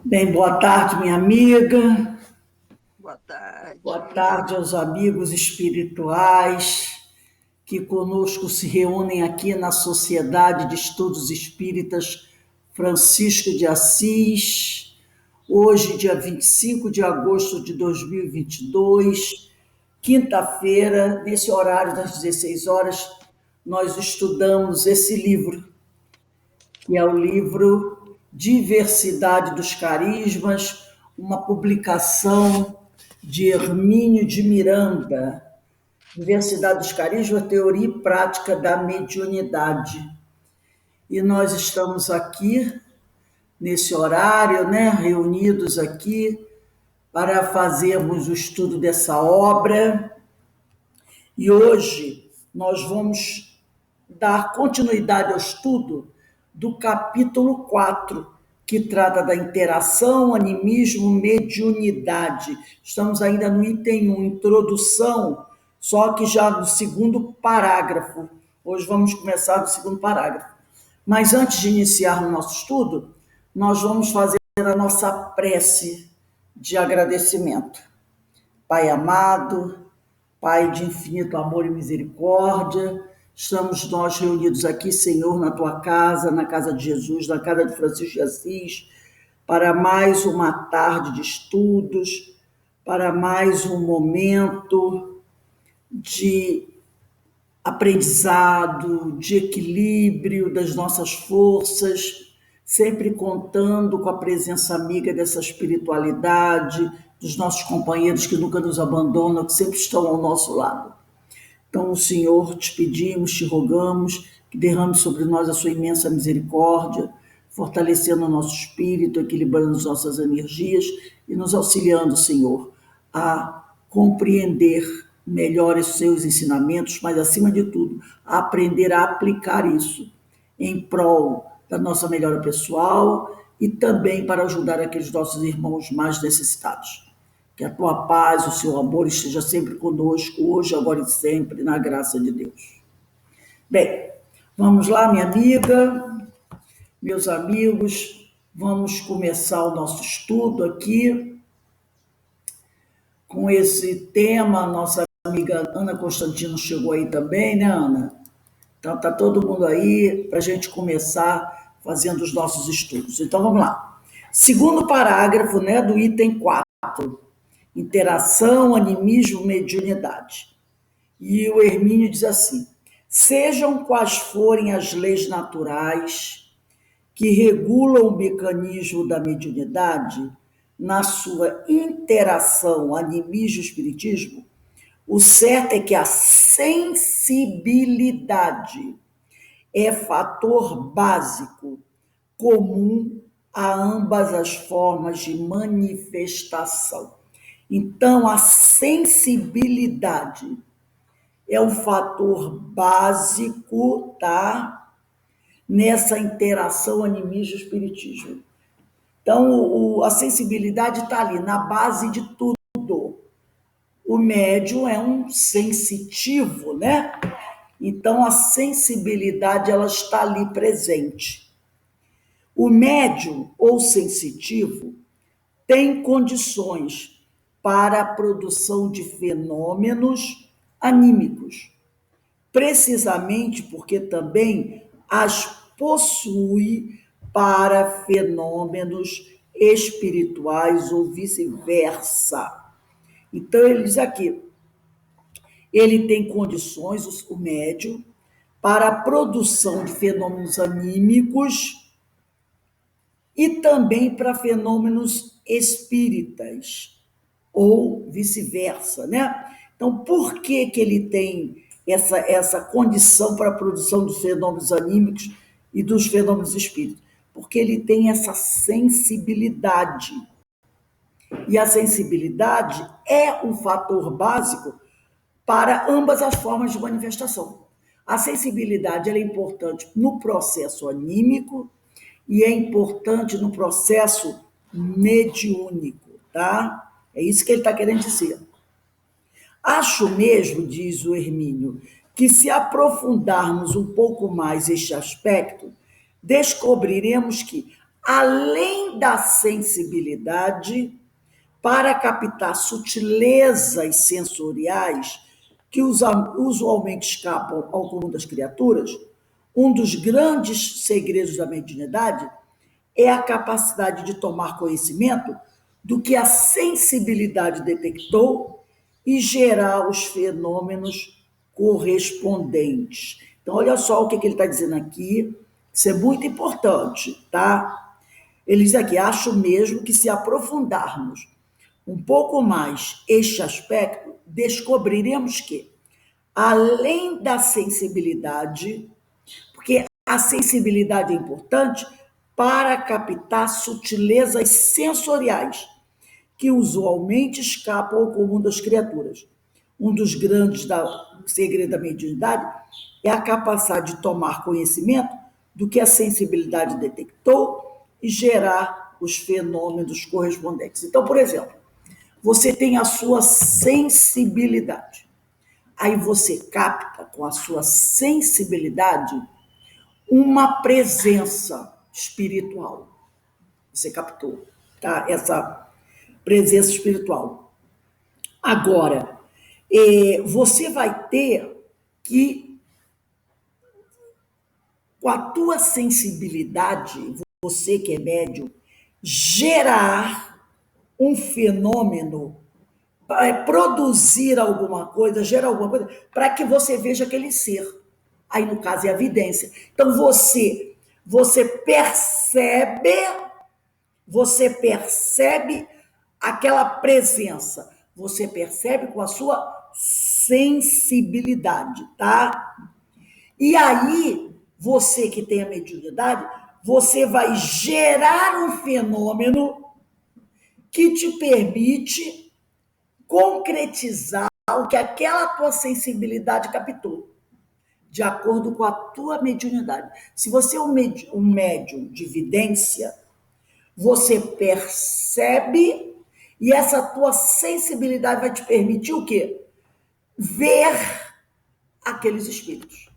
Bem, boa tarde, minha amiga. Boa Boa tarde. tarde aos amigos espirituais que conosco se reúnem aqui na Sociedade de Estudos Espíritas Francisco de Assis. Hoje, dia 25 de agosto de 2022, quinta-feira, nesse horário das 16 horas, nós estudamos esse livro, que é o livro Diversidade dos Carismas, uma publicação de Hermínio de Miranda, Diversidade dos Carismas, Teoria e Prática da Mediunidade. E nós estamos aqui, nesse horário, né, reunidos aqui, para fazermos o estudo dessa obra. E hoje nós vamos dar continuidade ao estudo do capítulo 4, que trata da interação, animismo, mediunidade. Estamos ainda no item 1, introdução, só que já no segundo parágrafo. Hoje vamos começar do segundo parágrafo. Mas antes de iniciar o nosso estudo, nós vamos fazer a nossa prece de agradecimento. Pai amado, Pai de infinito amor e misericórdia, estamos nós reunidos aqui, Senhor, na tua casa, na casa de Jesus, na casa de Francisco de Assis, para mais uma tarde de estudos, para mais um momento de aprendizado, de equilíbrio das nossas forças, sempre contando com a presença amiga dessa espiritualidade, dos nossos companheiros que nunca nos abandonam, que sempre estão ao nosso lado. Então, Senhor, te pedimos, te rogamos que derrame sobre nós a sua imensa misericórdia, fortalecendo o nosso espírito, equilibrando as nossas energias e nos auxiliando, Senhor, a compreender melhor os seus ensinamentos, mas, acima de tudo, a aprender a aplicar isso em prol da nossa melhora pessoal e também para ajudar aqueles nossos irmãos mais necessitados. Que a tua paz, o seu amor esteja sempre conosco, hoje, agora e sempre, na graça de Deus. Bem, vamos lá, minha amiga, meus amigos, vamos começar o nosso estudo aqui com esse tema. Nossa amiga Ana Constantino chegou aí também, né, Ana? Então, tá todo mundo aí para a gente começar fazendo os nossos estudos. Então, vamos lá. Segundo parágrafo, né, do item 4. Interação, animismo, mediunidade. E o Hermínio diz assim: sejam quais forem as leis naturais que regulam o mecanismo da mediunidade, na sua interação animismo-espiritismo, o certo é que a sensibilidade é fator básico comum a ambas as formas de manifestação. Então, a sensibilidade é um fator básico, tá? Nessa interação animismo-espiritismo. Então, a sensibilidade está ali, na base de tudo. O médium é um sensitivo, né? Então, a sensibilidade, ela está ali presente. O médium ou sensitivo tem condições para a produção de fenômenos anímicos, precisamente porque também as possui para fenômenos espirituais ou vice-versa. Então, ele diz aqui, ele tem condições, o médium, para a produção de fenômenos anímicos e também para fenômenos espíritas, ou vice-versa, né? Então, por que, que ele tem essa condição para a produção dos fenômenos anímicos e dos fenômenos espíritas? Porque ele tem essa sensibilidade. E a sensibilidade é um fator básico para ambas as formas de manifestação. A sensibilidade é importante no processo anímico e é importante no processo mediúnico, tá? É isso que ele está querendo dizer. Acho mesmo, diz o Hermínio, que se aprofundarmos um pouco mais este aspecto, descobriremos que além da sensibilidade para captar sutilezas sensoriais que usualmente escapam ao comum das criaturas, um dos grandes segredos da mediunidade é a capacidade de tomar conhecimento do que a sensibilidade detectou e gerar os fenômenos correspondentes. Então, olha só o que ele está dizendo aqui, isso é muito importante, tá? Ele diz aqui: acho mesmo que se aprofundarmos um pouco mais este aspecto, descobriremos que, além da sensibilidade, porque a sensibilidade é importante para captar sutilezas sensoriais que usualmente escapam ao comum das criaturas. Um dos grandes segredos da mediunidade é a capacidade de tomar conhecimento do que a sensibilidade detectou e gerar os fenômenos correspondentes. Então, por exemplo, você tem a sua sensibilidade. Aí você capta com a sua sensibilidade uma presença espiritual. Você captou, tá? Essa presença espiritual. Agora, você vai ter que, com a tua sensibilidade, você que é médium, gerar um fenômeno, produzir alguma coisa, gerar alguma coisa, para que você veja aquele ser. Aí, no caso, é a evidência. Então, você percebe aquela presença, você percebe com a sua sensibilidade, tá? E aí, você que tem a mediunidade, você vai gerar um fenômeno que te permite concretizar o que aquela tua sensibilidade captou, de acordo com a tua mediunidade. Se você é um médium de vidência, você percebe e essa tua sensibilidade vai te permitir o quê? Ver aqueles espíritos.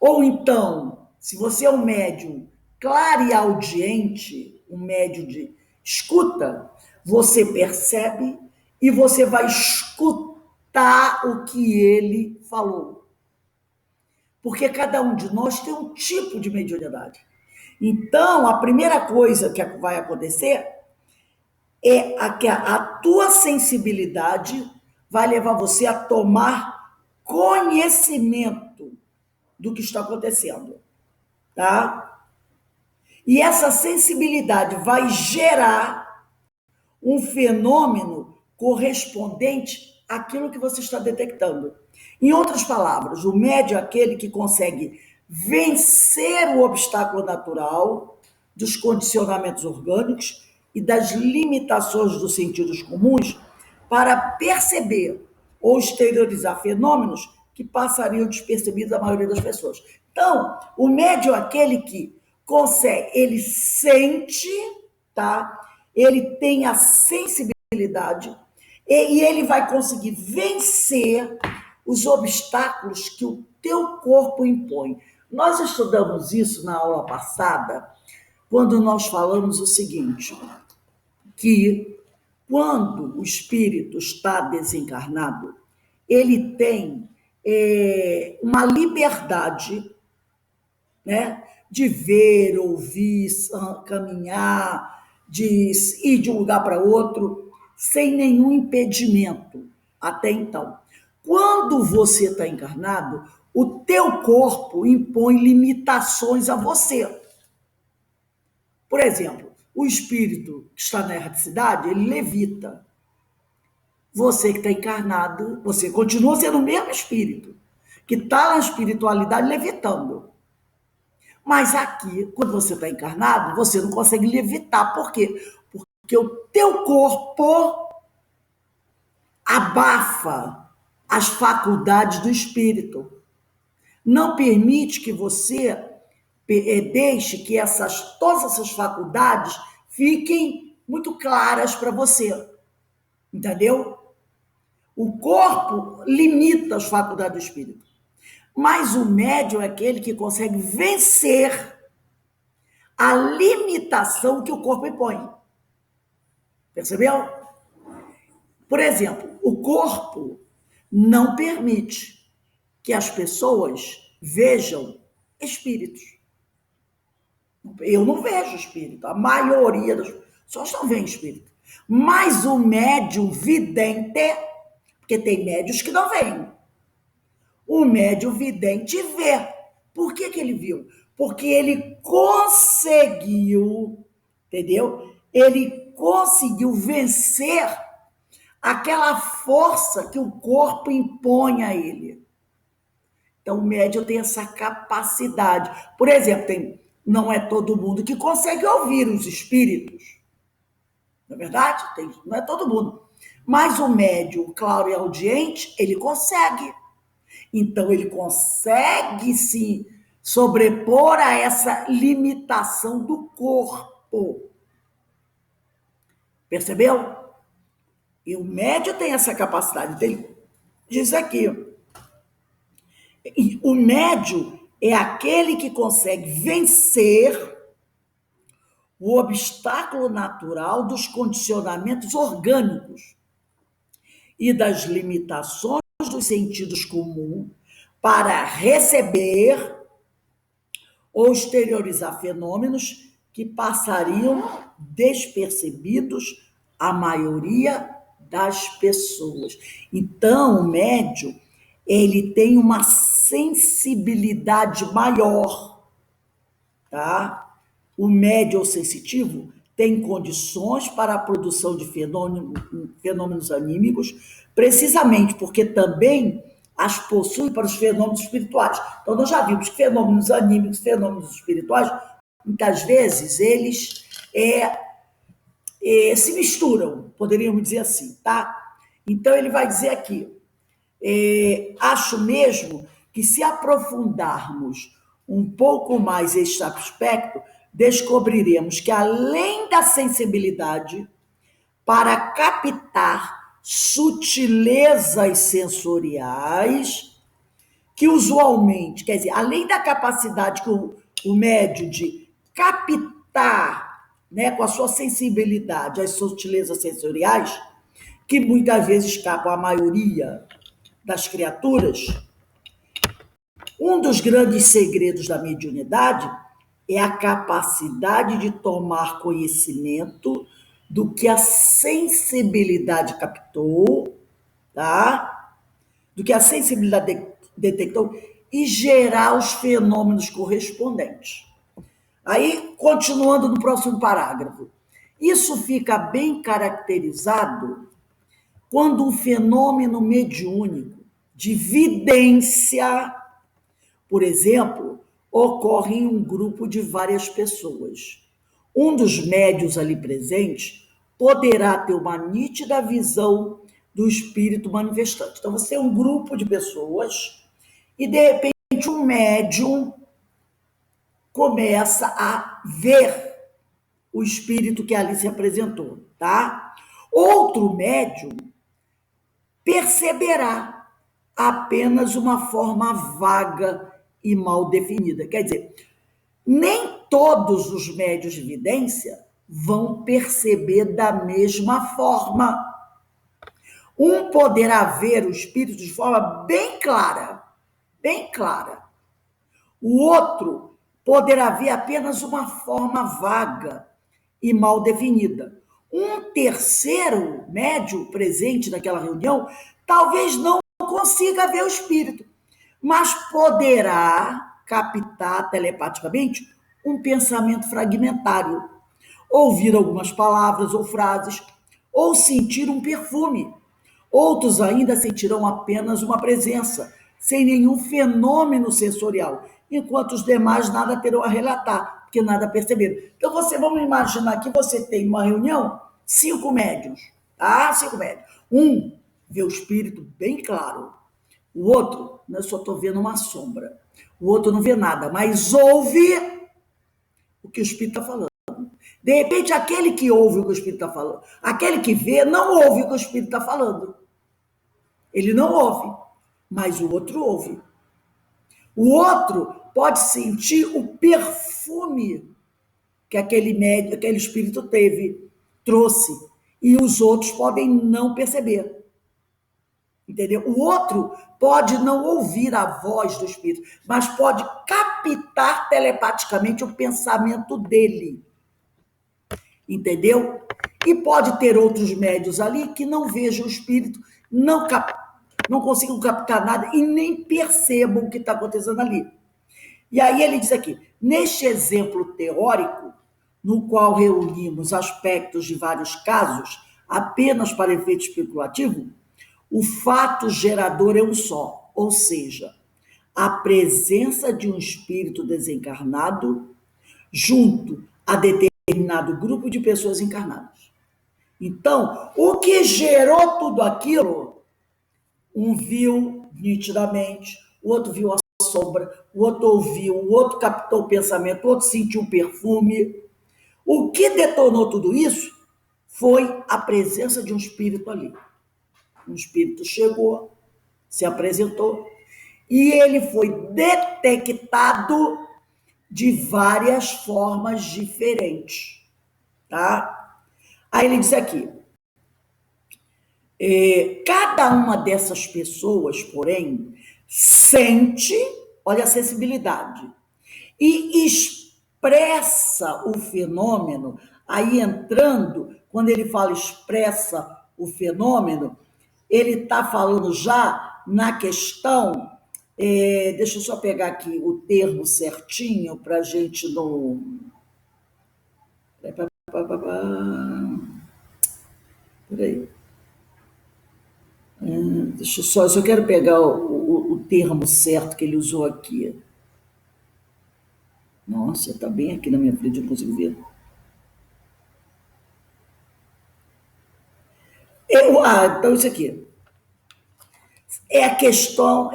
Ou então, se você é um médium clareaudiente, um médium de escuta, você percebe e você vai escutar o que ele falou. Porque cada um de nós tem um tipo de mediunidade. Então, a primeira coisa que vai acontecer é que a tua sensibilidade vai levar você a tomar conhecimento do que está acontecendo, tá? E essa sensibilidade vai gerar um fenômeno correspondente àquilo que você está detectando. Em outras palavras, o médium é aquele que consegue vencer o obstáculo natural dos condicionamentos orgânicos e das limitações dos sentidos comuns para perceber ou exteriorizar fenômenos que passariam despercebidos à maioria das pessoas. Então, o médium é aquele que consegue, ele sente, tá? Ele tem a sensibilidade e ele vai conseguir vencer os obstáculos que o teu corpo impõe. Nós estudamos isso na aula passada, quando nós falamos o seguinte, que quando o espírito está desencarnado, ele tem uma liberdade, né, de ver, ouvir, caminhar, de ir de um lugar para outro, sem nenhum impedimento, até então. Quando você está encarnado, o teu corpo impõe limitações a você. Por exemplo, o espírito que está na erraticidade, ele levita. Você que está encarnado, você continua sendo o mesmo espírito, que está na espiritualidade levitando. Mas aqui, quando você está encarnado, você não consegue levitar. Por quê? Porque o teu corpo abafa as faculdades do espírito. Não permite que você deixe que todas essas faculdades fiquem muito claras para você. Entendeu? O corpo limita as faculdades do espírito. Mas o médium é aquele que consegue vencer a limitação que o corpo impõe. Percebeu? Por exemplo, o corpo não permite que as pessoas vejam espíritos. Eu não vejo espírito, a maioria das pessoas não vê espírito. Mas o médium vidente, porque tem médios que não veem, o médium vidente vê. Por que ele viu? Porque ele conseguiu, entendeu? Ele conseguiu vencer aquela força que o corpo impõe a ele. Então, o médium tem essa capacidade. Por exemplo, não é todo mundo que consegue ouvir os espíritos. Não é verdade? Não é todo mundo. Mas o médium claro e audiente, ele consegue. Então, ele consegue se sobrepor a essa limitação do corpo. Percebeu? E o médium tem essa capacidade. Então, ele diz aqui, o médium é aquele que consegue vencer o obstáculo natural dos condicionamentos orgânicos e das limitações dos sentidos comuns para receber ou exteriorizar fenômenos que passariam despercebidos à maioria das pessoas. Então, o médium, ele tem uma sensibilidade maior, tá? O médium ou sensitivo tem condições para a produção de fenômenos anímicos, precisamente porque também as possui para os fenômenos espirituais. Então, nós já vimos que fenômenos anímicos, fenômenos espirituais, muitas vezes eles se misturam, poderíamos dizer assim, tá? Então, ele vai dizer aqui, acho mesmo que se aprofundarmos um pouco mais este aspecto, descobriremos que além da sensibilidade para captar sutilezas sensoriais, que usualmente, quer dizer, além da capacidade que o médium de captar, né, com a sua sensibilidade, as sutilezas sensoriais, que muitas vezes escapam à maioria das criaturas, um dos grandes segredos da mediunidade é a capacidade de tomar conhecimento do que a sensibilidade captou, tá? Do que a sensibilidade detectou e gerar os fenômenos correspondentes. Aí, continuando no próximo parágrafo. Isso fica bem caracterizado quando um fenômeno mediúnico de vidência, por exemplo, ocorre em um grupo de várias pessoas. Um dos médios ali presentes poderá ter uma nítida visão do espírito manifestante. Então, você tem um grupo de pessoas e, de repente, um médium começa a ver o espírito que ali se apresentou, tá? Outro médium perceberá apenas uma forma vaga e mal definida. Quer dizer, nem todos os médios de vidência vão perceber da mesma forma. Um poderá ver o espírito de forma bem clara, bem clara. O outro poderá ver apenas uma forma vaga e mal definida. Um terceiro médium presente naquela reunião talvez não consiga ver o espírito, mas poderá captar telepaticamente um pensamento fragmentário, ouvir algumas palavras ou frases, ou sentir um perfume. Outros ainda sentirão apenas uma presença, sem nenhum fenômeno sensorial, enquanto os demais nada terão a relatar, porque nada perceberam. Então, vamos imaginar que você tem uma reunião, 5 médiuns, tá? 5 médiuns. Um vê o espírito bem claro, o outro, eu só estou vendo uma sombra. O outro não vê nada, mas ouve o que o espírito está falando. De repente, aquele que ouve o que o espírito está falando, aquele que vê, não ouve o que o espírito está falando. Ele não ouve, mas o outro ouve. O outro pode sentir o perfume que aquele médium, aquele espírito trouxe, e os outros podem não perceber. Entendeu? O outro pode não ouvir a voz do espírito, mas pode captar telepaticamente o pensamento dele. Entendeu? E pode ter outros médios ali que não vejam o espírito, não consigam captar nada e nem percebam o que está acontecendo ali. E aí ele diz aqui, neste exemplo teórico, no qual reunimos aspectos de vários casos, apenas para efeito especulativo, o fato gerador é um só, ou seja, a presença de um espírito desencarnado junto a determinado grupo de pessoas encarnadas. Então, o que gerou tudo aquilo, um viu nitidamente, o outro viu a sombra, o outro ouviu, o outro captou o pensamento, o outro sentiu o perfume. O que detonou tudo isso foi a presença de um espírito ali. Um espírito chegou, se apresentou, e ele foi detectado de várias formas diferentes, tá? Aí ele diz aqui, cada uma dessas pessoas, porém, sente, olha a sensibilidade, e expressa o fenômeno, aí entrando, quando ele fala expressa o fenômeno, ele está falando já na questão, deixa eu só pegar aqui o termo certinho para a gente não... Peraí. Deixa eu só quero pegar o termo certo que ele usou aqui. Nossa, está bem aqui na minha frente, eu não consigo ver. Então isso aqui. É a questão,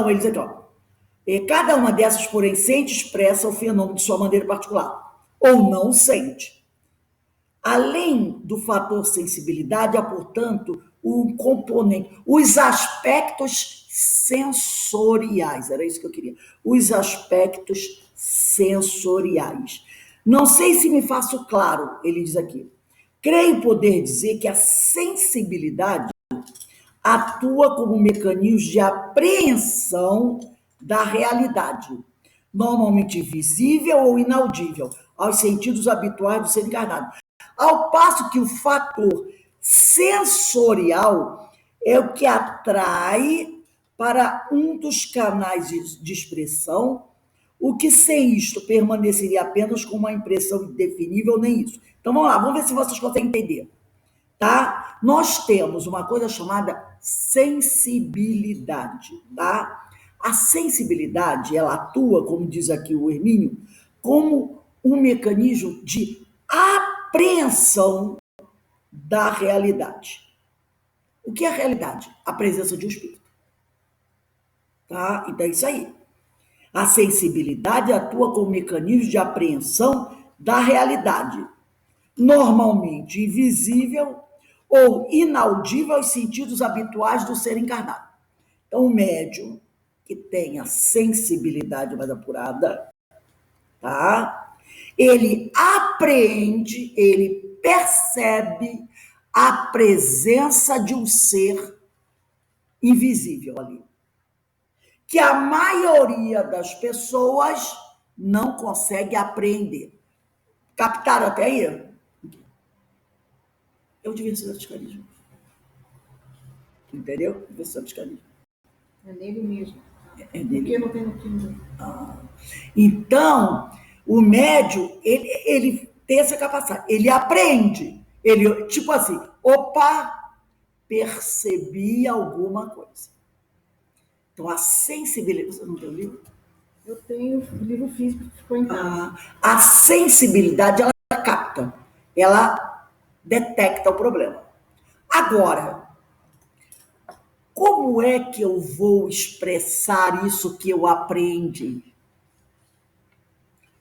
ele diz aqui, ó. Cada uma dessas, porém, sente e expressa o fenômeno de sua maneira particular, ou não sente. Além do fator sensibilidade, há, portanto, um componente, os aspectos sensoriais, era isso que eu queria, os aspectos sensoriais. Não sei se me faço claro, ele diz aqui. Creio poder dizer que a sensibilidade atua como mecanismo de apreensão da realidade, normalmente visível ou inaudível, aos sentidos habituais do ser encarnado. Ao passo que o fator sensorial é o que atrai para um dos canais de expressão, o que sem isto permaneceria apenas com uma impressão indefinível, nem isso. Então vamos lá, vamos ver se vocês conseguem entender. Tá? Nós temos uma coisa chamada sensibilidade, tá? A sensibilidade, ela atua, como diz aqui o Hermínio, como um mecanismo de apreensão da realidade. O que é a realidade? A presença de um espírito. Tá? Então é isso aí. A sensibilidade atua como mecanismo de apreensão da realidade, normalmente invisível ou inaudível aos sentidos habituais do ser encarnado. Então, o médium que tem a sensibilidade mais apurada, tá? Ele apreende, ele percebe a presença de um ser invisível ali, que a maioria das pessoas não consegue apreender. Captaram até aí? É o diversidade de carisma. Entendeu? Diversidade de carisma. É nele mesmo. É nele. Porque não tem no Kindle. Então, o médium, ele tem essa capacidade. Ele aprende. Ele, tipo assim, opa, percebi alguma coisa. Então, a sensibilidade... Você não tem o livro? Eu tenho o livro físico que ficou em casa. A sensibilidade, ela capta. Ela detecta o problema. Agora, como é que eu vou expressar isso que eu aprendi?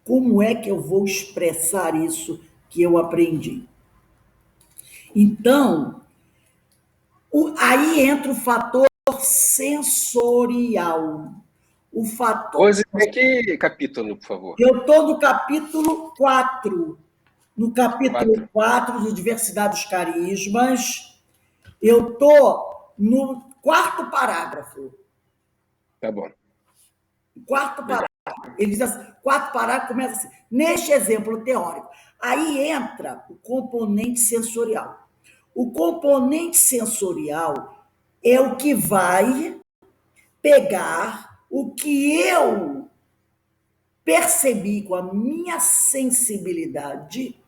Como é que eu vou expressar isso que eu aprendi? Então, aí entra o fator sensorial. O fator... Rose, tem que capítulo, por favor? Eu estou no capítulo 4. No capítulo 4 do Diversidade dos Carismas, eu estou no 4º parágrafo. Tá bom. 4º parágrafo. Ele diz assim, 4º parágrafo começa assim, neste exemplo teórico. Aí entra o componente sensorial. O componente sensorial é o que vai pegar o que eu percebi com a minha sensibilidade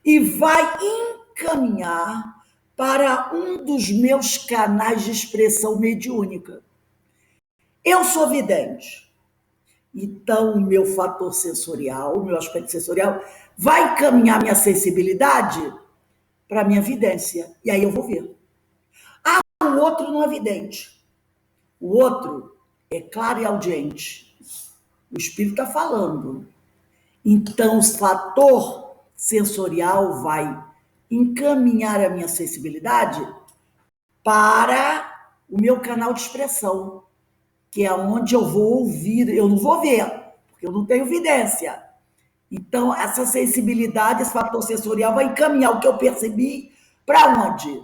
e vai encaminhar para um dos meus canais de expressão mediúnica. Eu sou vidente. Então, o meu fator sensorial, o meu aspecto sensorial, vai encaminhar minha sensibilidade para a minha vidência. E aí eu vou ver. O outro não é vidente. O outro é claro e audiente. O espírito está falando. Então, o fator sensorial vai encaminhar a minha sensibilidade para o meu canal de expressão, que é onde eu vou ouvir, eu não vou ver, porque eu não tenho vidência. Então, essa sensibilidade, esse fator sensorial vai encaminhar o que eu percebi para onde?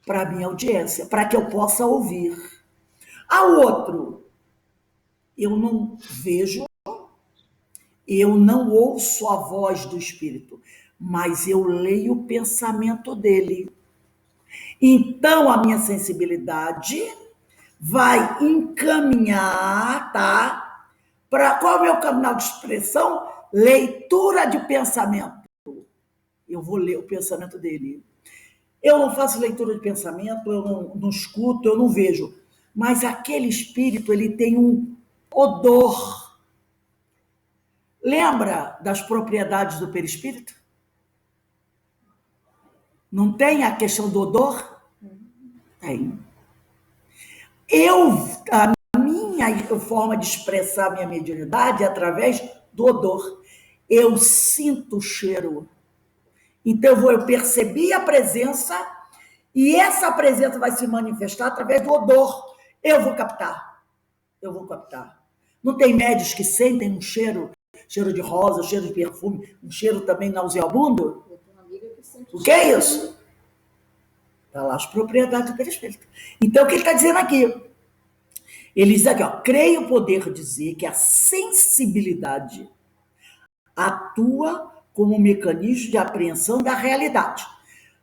Para a minha audiência, para que eu possa ouvir. Ao outro, eu não vejo, eu não ouço a voz do espírito, mas eu leio o pensamento dele. Então, a minha sensibilidade vai encaminhar, tá? Para qual é o meu canal de expressão? Leitura de pensamento. Eu vou ler o pensamento dele. Eu não faço leitura de pensamento, eu não escuto, eu não vejo. Mas aquele espírito, ele tem um odor. Lembra das propriedades do perispírito? Não tem a questão do odor? Tem. A minha forma de expressar a minha mediunidade é através do odor. Eu sinto o cheiro. Então, eu percebi a presença e essa presença vai se manifestar através do odor. Eu vou captar. Não tem médios que sentem um cheiro de rosa, cheiro de perfume, um cheiro também nauseabundo? O que é isso? Está lá as propriedades do perispírito. Então, o que ele está dizendo aqui? Ele diz aqui, ó, creio poder dizer que a sensibilidade atua como um mecanismo de apreensão da realidade.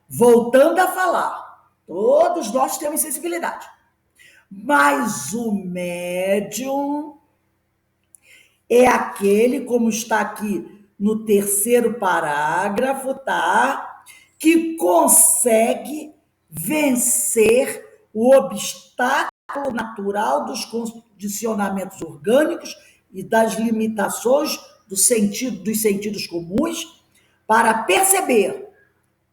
Voltando a falar, todos nós temos sensibilidade. Mas o médium é aquele, como está aqui no 3º parágrafo, tá? Que consegue vencer o obstáculo natural dos condicionamentos orgânicos e das limitações dos sentidos comuns para perceber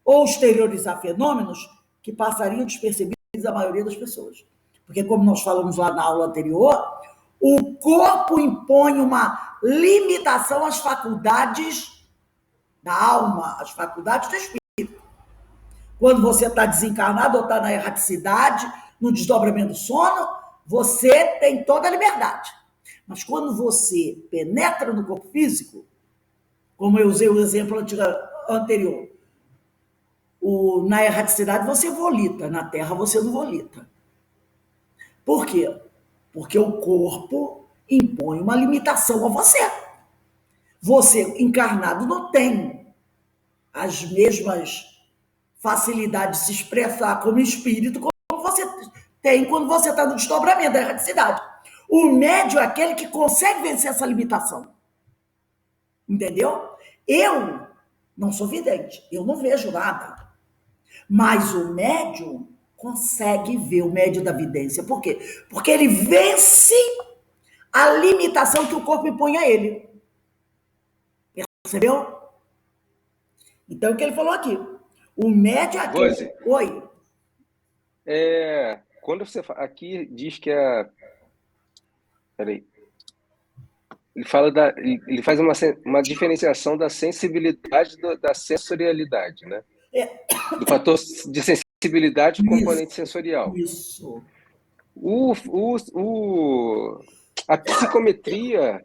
ou exteriorizar fenômenos que passariam despercebidos à maioria das pessoas. Porque, como nós falamos lá na aula anterior, o corpo impõe uma limitação às faculdades da alma, às faculdades do espírito. Quando você está desencarnado ou está na erraticidade, no desdobramento do sono, você tem toda a liberdade. Mas quando você penetra no corpo físico, como eu usei o exemplo anterior, na erraticidade você volita, na Terra você não volita. Por quê? Porque o corpo impõe uma limitação a você. Você, encarnado, não tem as mesmas facilidades de se expressar como espírito como você tem quando você está no desdobramento da erraticidade. O médium é aquele que consegue vencer essa limitação. Entendeu? Eu não sou vidente, eu não vejo nada. Mas o médium consegue ver, o médium da vidência. Por quê? Porque ele vence a limitação que o corpo impõe a ele. Percebeu? Então, o que ele falou aqui? O médium aqui... Rose, Oi. Quando você... Aqui diz que é... Peraí. Ele faz uma diferenciação da sensibilidade da sensorialidade, né? Do fator de sensibilidade e componente sensorial. Isso. O A psicometria,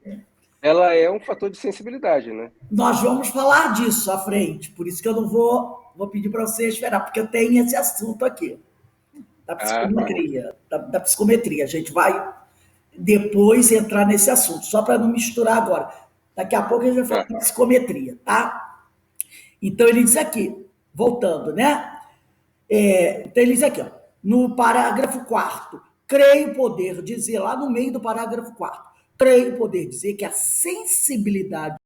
ela é um fator de sensibilidade, né? Nós vamos falar disso à frente, por isso que eu não vou pedir para você esperar, porque eu tenho esse assunto aqui, da psicometria. Da psicometria. A gente vai depois entrar nesse assunto, só para não misturar agora. Daqui a pouco a gente vai falar de psicometria, tá? Então ele diz aqui, voltando, né? Então ele diz aqui, ó, no parágrafo 4º, creio poder dizer, lá no meio do parágrafo 4º, creio poder dizer que a sensibilidade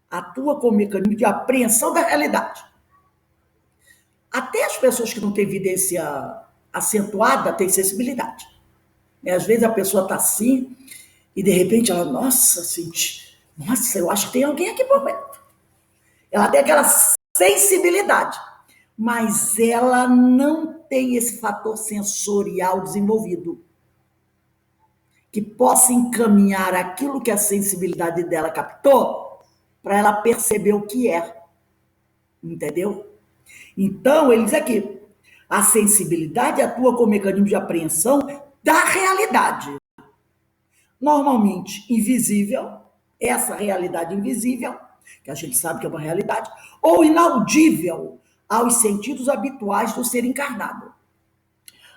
atua como mecanismo de apreensão da realidade. Até as pessoas que não têm evidência acentuada têm sensibilidade. Às vezes a pessoa está assim e de repente ela, nossa, eu acho que tem alguém aqui por perto. Ela tem aquela sensibilidade, mas ela não tem esse fator sensorial desenvolvido que possa encaminhar aquilo que a sensibilidade dela captou para ela perceber o que é. Entendeu? Então, ele diz aqui, a sensibilidade atua como mecanismo de apreensão da realidade. Normalmente invisível, essa realidade invisível, que a gente sabe que é uma realidade, ou inaudível aos sentidos habituais do ser encarnado.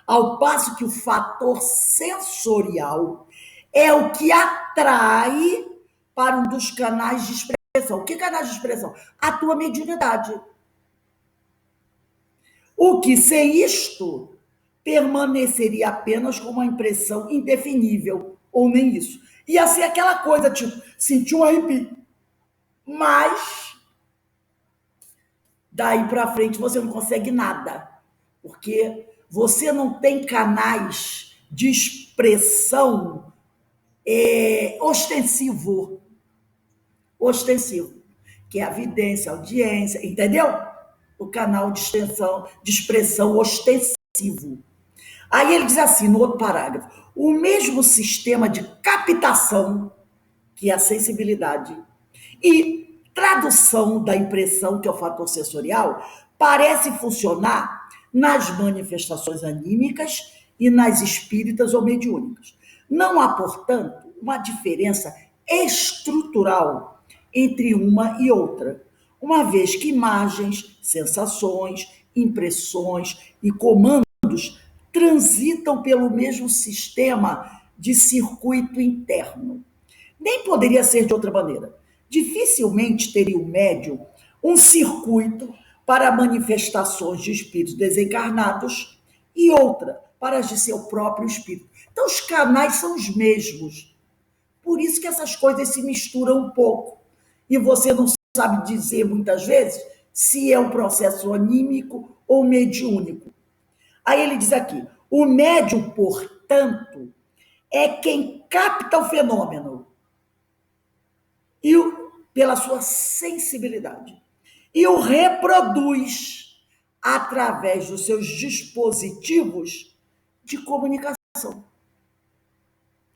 Ao passo que o fator sensorial é o que atrai para um dos canais de expressão. Que canais de expressão? A tua mediunidade. O que, sem isto, permaneceria apenas como uma impressão indefinível, ou nem isso. Ia ser aquela coisa, tipo, sentir um arrepio. Mas, daí para frente, você não consegue nada. Porque você não tem canais de expressão ostensivo, que é a vidência, a audiência, entendeu? O canal de expressão ostensivo. Aí ele diz assim, no outro parágrafo, o mesmo sistema de captação, que é a sensibilidade, e tradução da impressão, que é o fator sensorial, parece funcionar nas manifestações anímicas e nas espíritas ou mediúnicas. Não há, portanto, uma diferença estrutural entre uma e outra, uma vez que imagens, sensações, impressões e comandos transitam pelo mesmo sistema de circuito interno. Nem poderia ser de outra maneira. Dificilmente teria o médium um circuito para manifestações de espíritos desencarnados e outra para as de seu próprio espírito. Então, os canais são os mesmos. Por isso que essas coisas se misturam um pouco. E você não sabe dizer, muitas vezes, se é um processo anímico ou mediúnico. Aí ele diz aqui, o médium, portanto, é quem capta o fenômeno e pela sua sensibilidade e o reproduz através dos seus dispositivos de comunicação.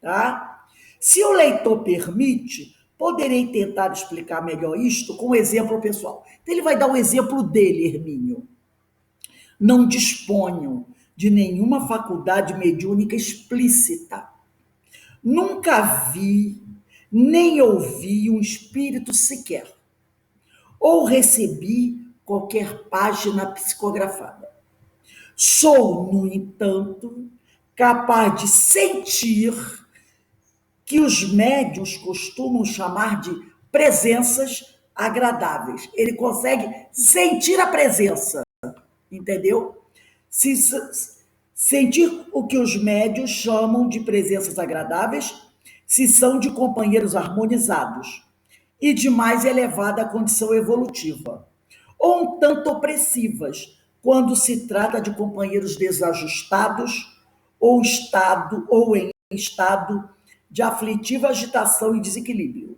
Tá? Se o leitor permite, poderei tentar explicar melhor isto com um exemplo pessoal. Então ele vai dar um exemplo dele, Hermínio. Não disponho de nenhuma faculdade mediúnica explícita. Nunca vi, nem ouvi um espírito sequer, ou recebi qualquer página psicografada. Sou, no entanto, capaz de sentir que os médiuns costumam chamar de presenças agradáveis. Ele consegue sentir a presença, entendeu? Sentir o que os médiuns chamam de presenças agradáveis, se são de companheiros harmonizados e de mais elevada condição evolutiva, ou um tanto opressivas, quando se trata de companheiros desajustados ou em estado de aflitiva agitação e desequilíbrio.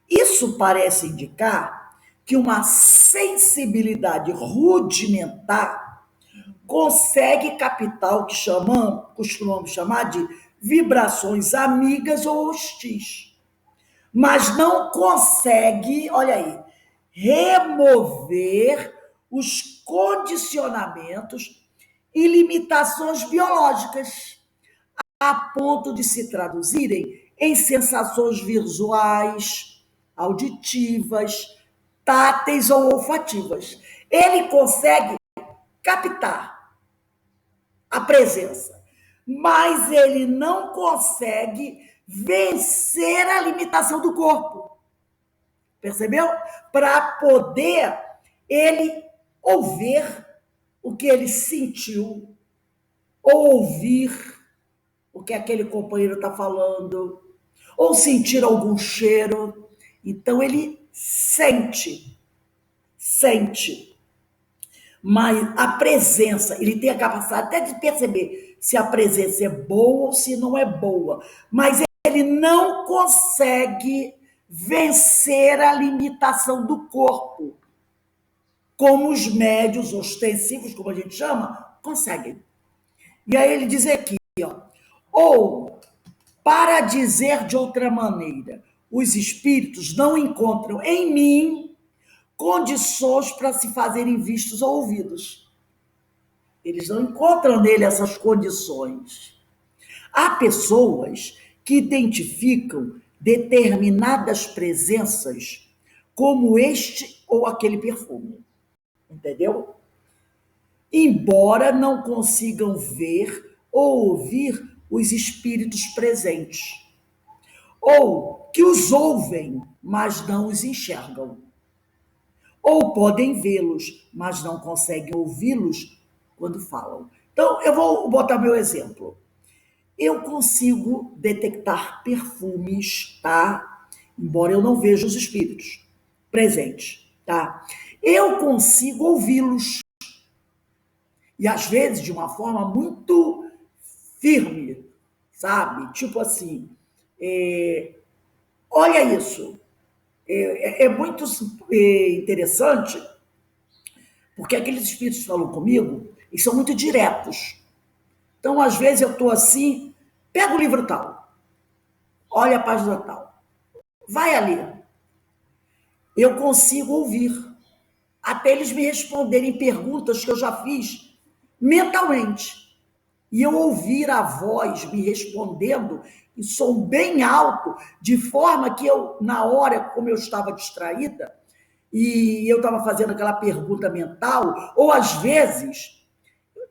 Isso parece indicar que uma sensibilidade rudimentar consegue captar o que costumamos chamar de vibrações amigas ou hostis, mas não consegue, olha aí, remover os condicionamentos e limitações biológicas, a ponto de se traduzirem em sensações visuais, auditivas, táteis ou olfativas. Ele consegue captar a presença, mas ele não consegue vencer a limitação do corpo. Percebeu? Para poder ele ouvir o que ele sentiu, ou ouvir o que aquele companheiro está falando, ou sentir algum cheiro. Então ele sente. Mas a presença, ele tem a capacidade até de perceber se a presença é boa ou se não é boa. Mas ele não consegue vencer a limitação do corpo, como os médios ostensivos, como a gente chama, conseguem. E aí ele diz aqui, ó, ou, para dizer de outra maneira, os espíritos não encontram em mim condições para se fazerem vistos ou ouvidos. Eles não encontram nele essas condições. Há pessoas que identificam determinadas presenças como este ou aquele perfume. Entendeu? Embora não consigam ver ou ouvir os espíritos presentes. Ou que os ouvem, mas não os enxergam. Ou podem vê-los, mas não conseguem ouvi-los quando falam. Então, eu vou botar meu exemplo. Eu consigo detectar perfumes, tá? Embora eu não veja os espíritos presentes, tá? Eu consigo ouvi-los. E às vezes de uma forma muito firme, sabe? Tipo assim, olha isso. É muito interessante, porque aqueles espíritos que falam comigo, eles são muito diretos. Então, às vezes, eu estou assim, pega o livro tal, olha a página tal, vai ali. Eu consigo ouvir, até eles me responderem perguntas que eu já fiz mentalmente. E eu ouvir a voz me respondendo em som bem alto, de forma que eu, na hora, como eu estava distraída, e eu estava fazendo aquela pergunta mental, ou às vezes,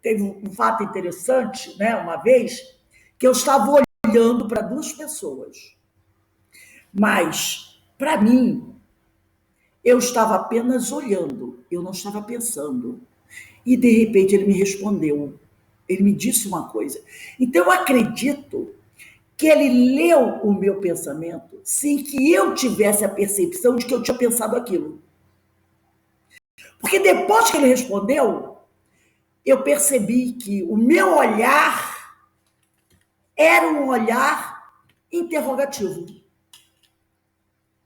teve um fato interessante, né, uma vez, que eu estava olhando para duas pessoas. Mas, para mim, eu estava apenas olhando, eu não estava pensando. E, de repente, ele me respondeu. Ele me disse uma coisa. Então, eu acredito que ele leu o meu pensamento sem que eu tivesse a percepção de que eu tinha pensado aquilo. Porque depois que ele respondeu, eu percebi que o meu olhar era um olhar interrogativo.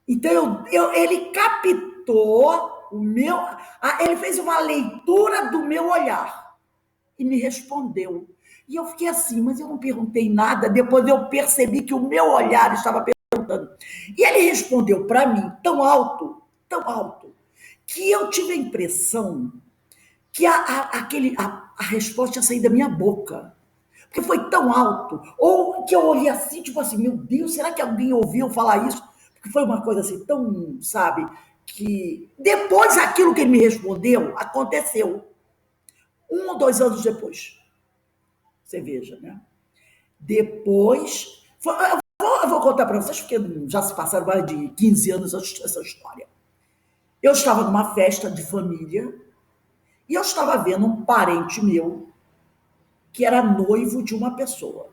Então, ele captou o meu... Ele fez uma leitura do meu olhar e me respondeu. E eu fiquei assim, mas eu não perguntei nada. Depois eu percebi que o meu olhar estava perguntando. E ele respondeu para mim tão alto, que eu tive a impressão que a resposta ia sair da minha boca. Porque foi tão alto. Ou que eu olhei assim, tipo assim, meu Deus, será que alguém ouviu falar isso? Porque foi uma coisa assim tão, sabe, que depois aquilo que ele me respondeu aconteceu. 1 ou 2 anos depois. Você veja, né? Depois... Eu vou contar para vocês, porque já se passaram mais de 15 anos essa história. Eu estava numa festa de família e eu estava vendo um parente meu que era noivo de uma pessoa.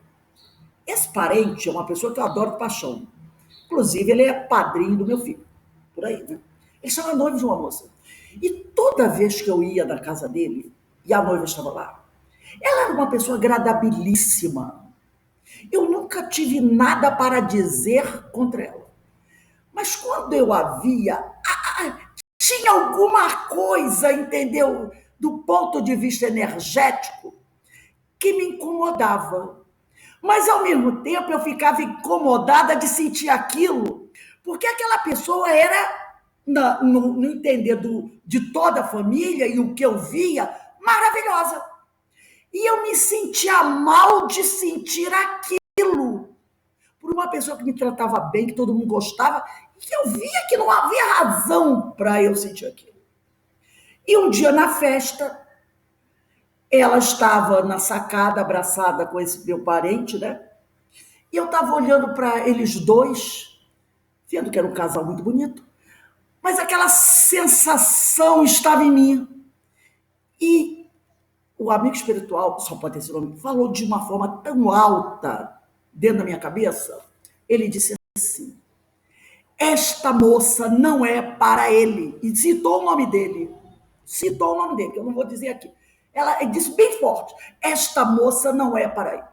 Esse parente é uma pessoa que eu adoro de paixão. Inclusive, ele é padrinho do meu filho. Por aí, né? Ele estava noivo de uma moça. E toda vez que eu ia na casa dele, e a noiva estava lá, ela era uma pessoa agradabilíssima. Eu nunca tive nada para dizer contra ela. Mas quando eu a via, tinha alguma coisa, entendeu? Do ponto de vista energético, que me incomodava. Mas, ao mesmo tempo, eu ficava incomodada de sentir aquilo, porque aquela pessoa era, no entender de toda a família e o que eu via, maravilhosa. E eu me sentia mal de sentir aquilo, por uma pessoa que me tratava bem, que todo mundo gostava, e que eu via que não havia razão para eu sentir aquilo. E um dia na festa, ela estava na sacada, abraçada com esse meu parente, né? E eu estava olhando para eles dois, vendo que era um casal muito bonito, mas aquela sensação estava em mim. E o amigo espiritual, só pode ter esse nome, falou de uma forma tão alta dentro da minha cabeça. Ele disse assim: esta moça não é para ele. E citou o nome dele. Citou o nome dele, que eu não vou dizer aqui. Ele disse bem forte: esta moça não é para ele.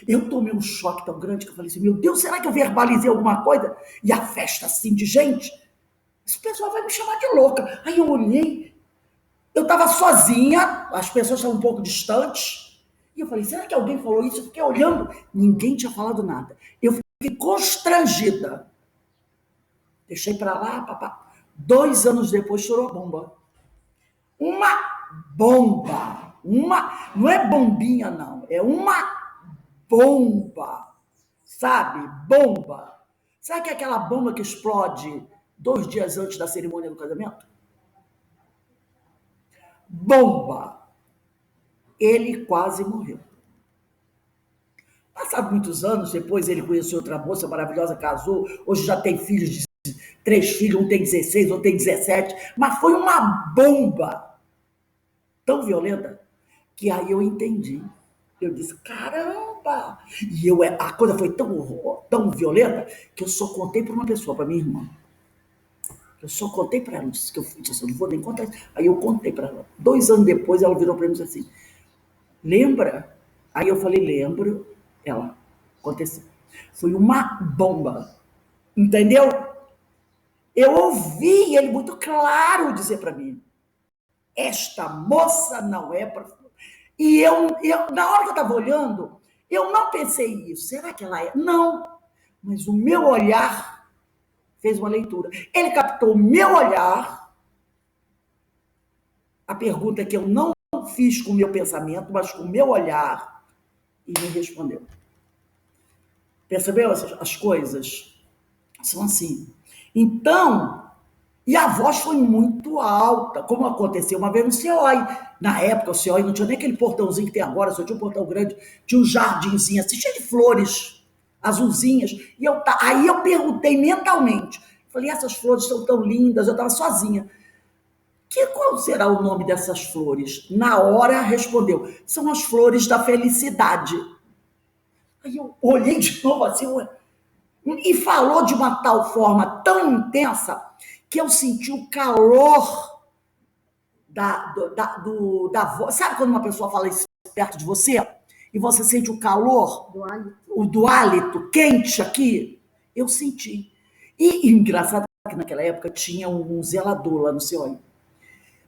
Eu tomei um choque tão grande que eu falei assim: meu Deus, será que eu verbalizei alguma coisa? E a festa assim de gente, esse pessoal vai me chamar de louca. Aí eu olhei, eu estava sozinha, as pessoas estavam um pouco distantes, e eu falei: será que alguém falou isso? Eu fiquei olhando, ninguém tinha falado nada. Eu fiquei constrangida. Deixei para lá, papá. 2 anos depois estourou a bomba. Uma bomba. Não é bombinha, não. É uma bomba. Sabe? Bomba. Sabe que é aquela bomba que explode 2 dias antes da cerimônia do casamento? Bomba. Ele quase morreu. Passado muitos anos, depois ele conheceu outra moça maravilhosa, casou, hoje já tem filhos de 3 filhos, um tem 16, outro tem 17, mas foi uma bomba tão violenta que aí eu entendi. Eu disse: caramba! E a coisa foi tão violenta que eu só contei para uma pessoa, para minha irmã. Eu só contei para ela, disse que eu não vou nem contar isso. Aí eu contei para ela. 2 anos depois ela virou para mim e disse assim: lembra? Aí eu falei: lembro. Ela: aconteceu. Foi uma bomba. Entendeu? Eu ouvi ele muito claro dizer para mim: esta moça não é para... E na hora que eu estava olhando, eu não pensei isso. Será que ela é? Não. Mas o meu olhar fez uma leitura. Ele captou o meu olhar, a pergunta que eu não fiz com o meu pensamento, mas com o meu olhar, e me respondeu. Percebeu? As coisas são assim. Então, e a voz foi muito alta, como aconteceu uma vez no CEOI. Na época, o CEOI não tinha nem aquele portãozinho que tem agora, só tinha um portão grande, tinha um jardinzinho assim, cheio de flores azulzinhas. E aí eu perguntei mentalmente, falei: essas flores são tão lindas, eu estava sozinha. Qual será o nome dessas flores? Na hora respondeu: são as flores da felicidade. Aí eu olhei de novo assim, e falou de uma tal forma tão intensa que eu senti o calor da voz. Sabe quando uma pessoa fala isso perto de você e você sente o calor do hálito quente aqui? Eu senti. E engraçado que naquela época tinha um zelador lá no CEOI.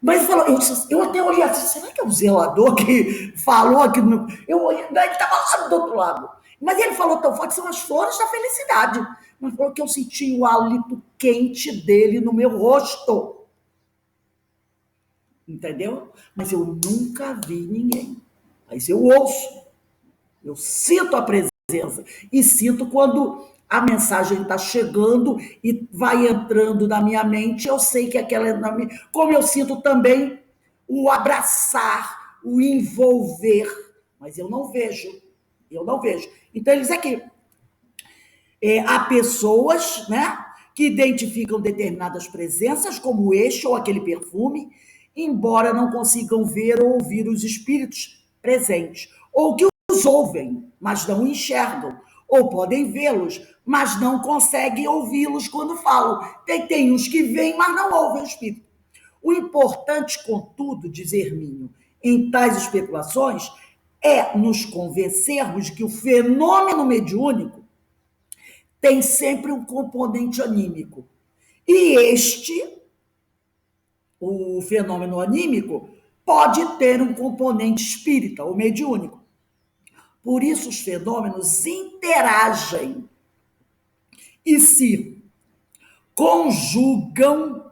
Mas ele falou, eu até olhei assim: será que é o zelador que falou aqui? Eu olhei, ele estava lá do outro lado. Mas ele falou tão forte que são as flores da felicidade. Mas falou que eu senti o hálito quente dele no meu rosto. Entendeu? Mas eu nunca vi ninguém. Mas eu ouço. Eu sinto a presença. E sinto quando a mensagem está chegando e vai entrando na minha mente, eu sei que aquela... Como eu sinto também o abraçar, o envolver. Mas eu não vejo. Eu não vejo. Então, ele diz aqui, há pessoas, né, que identificam determinadas presenças, como este ou aquele perfume, embora não consigam ver ou ouvir os espíritos presentes, ou que os ouvem, mas não enxergam, ou podem vê-los, mas não conseguem ouvi-los quando falam. Tem uns que veem, mas não ouvem o espírito. O importante, contudo, diz Hermínio, em tais especulações, é nos convencermos de que o fenômeno mediúnico tem sempre um componente anímico. E o fenômeno anímico, pode ter um componente espírita ou mediúnico. Por isso, os fenômenos interagem e se conjugam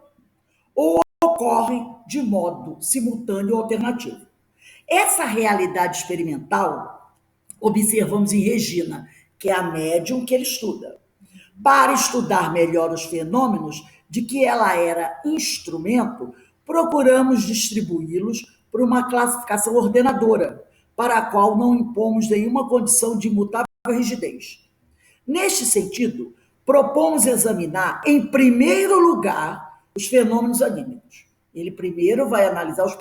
ou ocorrem de modo simultâneo ou alternativo. Essa realidade experimental observamos em Regina, que é a médium que ele estuda. Para estudar melhor os fenômenos de que ela era instrumento, procuramos distribuí-los por uma classificação ordenadora, para a qual não impomos nenhuma condição de imutável rigidez. Neste sentido, propomos examinar, em primeiro lugar, os fenômenos anímicos. Ele primeiro vai analisar os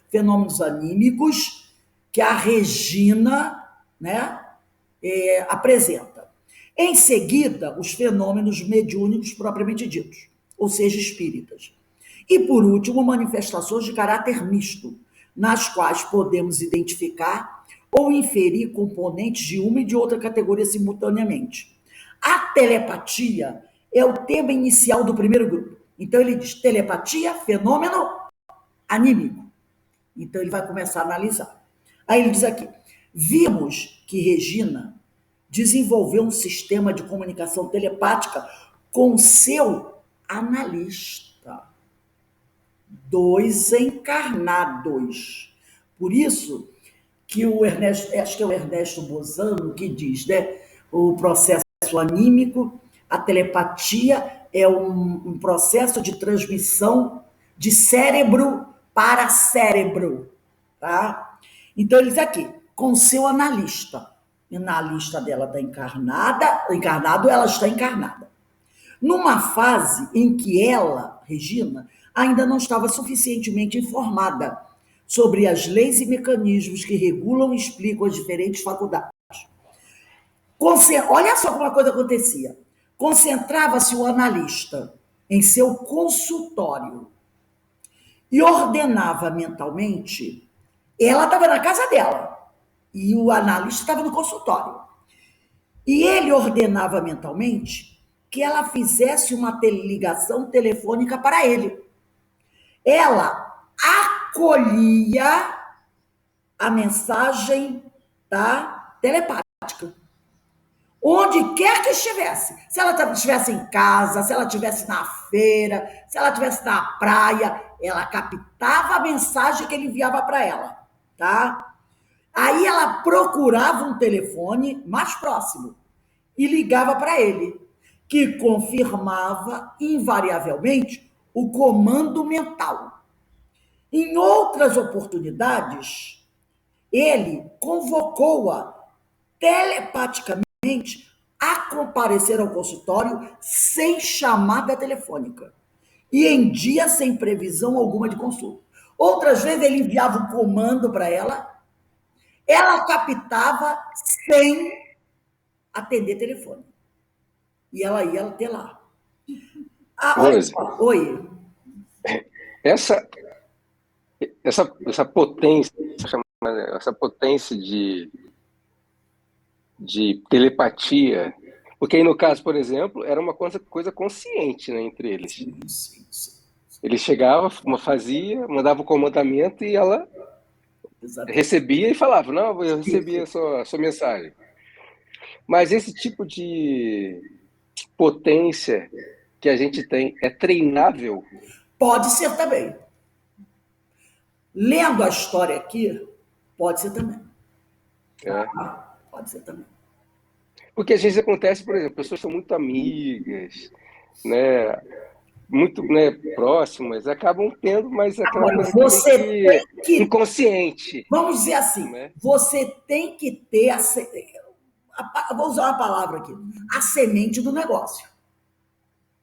fenômenos anímicos que a Regina, né, apresenta. Em seguida, os fenômenos mediúnicos propriamente ditos, ou seja, espíritas. E, por último, manifestações de caráter misto, nas quais podemos identificar ou inferir componentes de uma e de outra categoria simultaneamente. A telepatia é o tema inicial do primeiro grupo. Então, ele diz telepatia, fenômeno anímico. Então, ele vai começar a analisar. Aí ele diz aqui, vimos que Regina desenvolveu um sistema de comunicação telepática com seu analista. 2 encarnados. Por isso que o Ernesto, acho que é o Ernesto Bozano que diz, né? O processo anímico, a telepatia é um processo de transmissão de cérebro para cérebro, tá? Então ele diz aqui, com seu analista. E na lista dela está encarnado, ela está encarnada. Numa fase em que ela, Regina, ainda não estava suficientemente informada sobre as leis e mecanismos que regulam e explicam as diferentes faculdades. Olha só como a coisa acontecia. Concentrava-se o analista em seu consultório e ordenava mentalmente. Ela estava na casa dela e o analista estava no consultório. E ele ordenava mentalmente que ela fizesse uma ligação telefônica para ele. Ela acolhia a mensagem, tá, telepática. Onde quer que estivesse. Se ela estivesse em casa, se ela estivesse na feira, se ela estivesse na praia, ela captava a mensagem que ele enviava para ela, tá? Aí ela procurava um telefone mais próximo e ligava para ele, que confirmava invariavelmente o comando mental. Em outras oportunidades, ele convocou-a telepaticamente a comparecer ao consultório sem chamada telefônica e em dia sem previsão alguma de consulta. Outras vezes ele enviava um comando para ela captava sem atender telefone. E ela ia até lá. Olha só, oi. Essa potência, essa potência de telepatia, porque aí no caso, por exemplo, era uma coisa consciente, né, entre eles. Sim. Ele chegava, fazia, mandava o comandamento e ela recebia e falava, não, eu recebi a sua mensagem. Mas esse tipo de potência que a gente tem é treinável? Pode ser também. Lendo a história aqui, pode ser também. Pode ser também. Porque às vezes acontece, por exemplo, pessoas são muito amigas, né, muito, né, próximas, acabam tendo, mas aquela coisa você tem que inconsciente. Vamos dizer assim, né? Você tem que ter vou usar uma palavra aqui, a semente do negócio.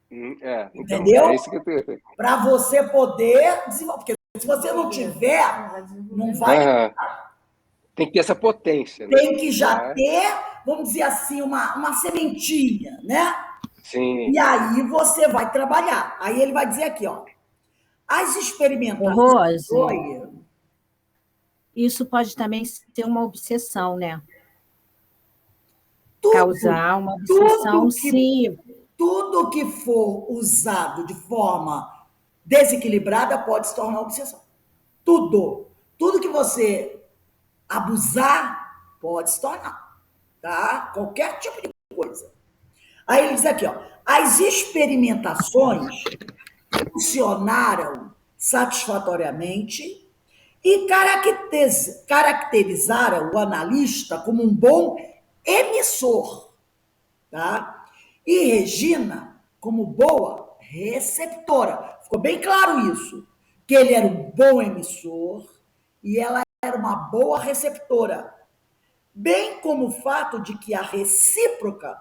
Então, entendeu? É isso que eu tenho. Para você poder desenvolver. Porque se você não tiver, não vai. Tem que ter essa potência. Tem que já ter, vamos dizer assim, uma sementinha, né? Sim. E aí você vai trabalhar. Aí ele vai dizer aqui, ó. As experimentações. Rose, isso pode também ser uma obsessão, né? Causar uma obsessão, sim. Tudo que for usado de forma desequilibrada pode se tornar obsessão. Tudo que você abusar pode se tornar, tá? Qualquer tipo de coisa. Aí ele diz aqui, ó, as experimentações funcionaram satisfatoriamente e caracterizaram o analista como um bom emissor tá? E Regina, como boa receptora. Ficou bem claro isso, que ele era um bom emissor e ela era uma boa receptora. Bem como o fato de que a recíproca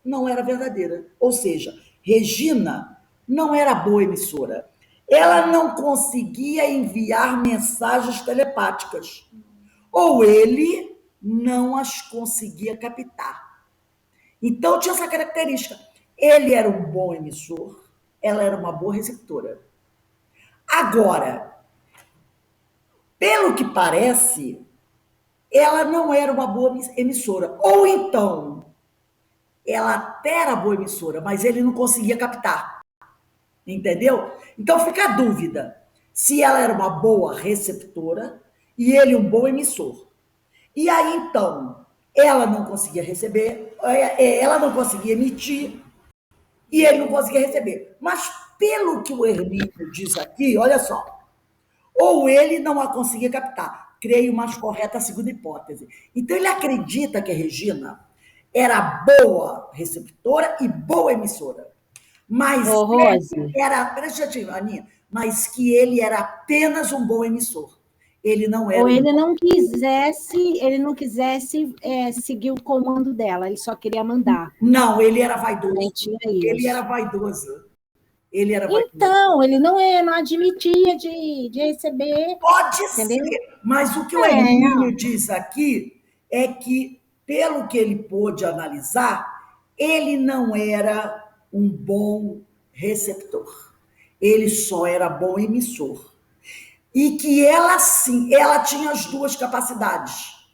não era verdadeira. Ou seja, Regina não era boa emissora. Ela não conseguia enviar mensagens telepáticas. Ou ele não as conseguia captar. Então tinha essa característica. Ele era um bom emissor, ela era uma boa receptora. Agora, pelo que parece, ela não era uma boa emissora. Ou então, ela até era boa emissora, mas ele não conseguia captar. Entendeu? Então fica a dúvida se ela era uma boa receptora e ele um bom emissor. E aí, então, ela não conseguia receber, ela não conseguia emitir e ele não conseguia receber. Mas pelo que o Hermínio diz aqui, olha só, ou ele não a conseguia captar. Creio mais correta a segunda hipótese. Então, ele acredita que a Regina era boa receptora e boa emissora. Mas presta atenção, Aninha, mas que ele era apenas um bom emissor. Ele não era. Ou ele não quisesse seguir o comando dela, ele só queria mandar. Não, ele era vaidoso. Ele era vaidoso. Então, ele não admitia de receber. Pode entendeu? ser, mas o que o Hermínio diz aqui é que, pelo que ele pôde analisar, ele não era um bom receptor. Ele só era bom emissor. E que ela, sim, ela tinha as duas capacidades,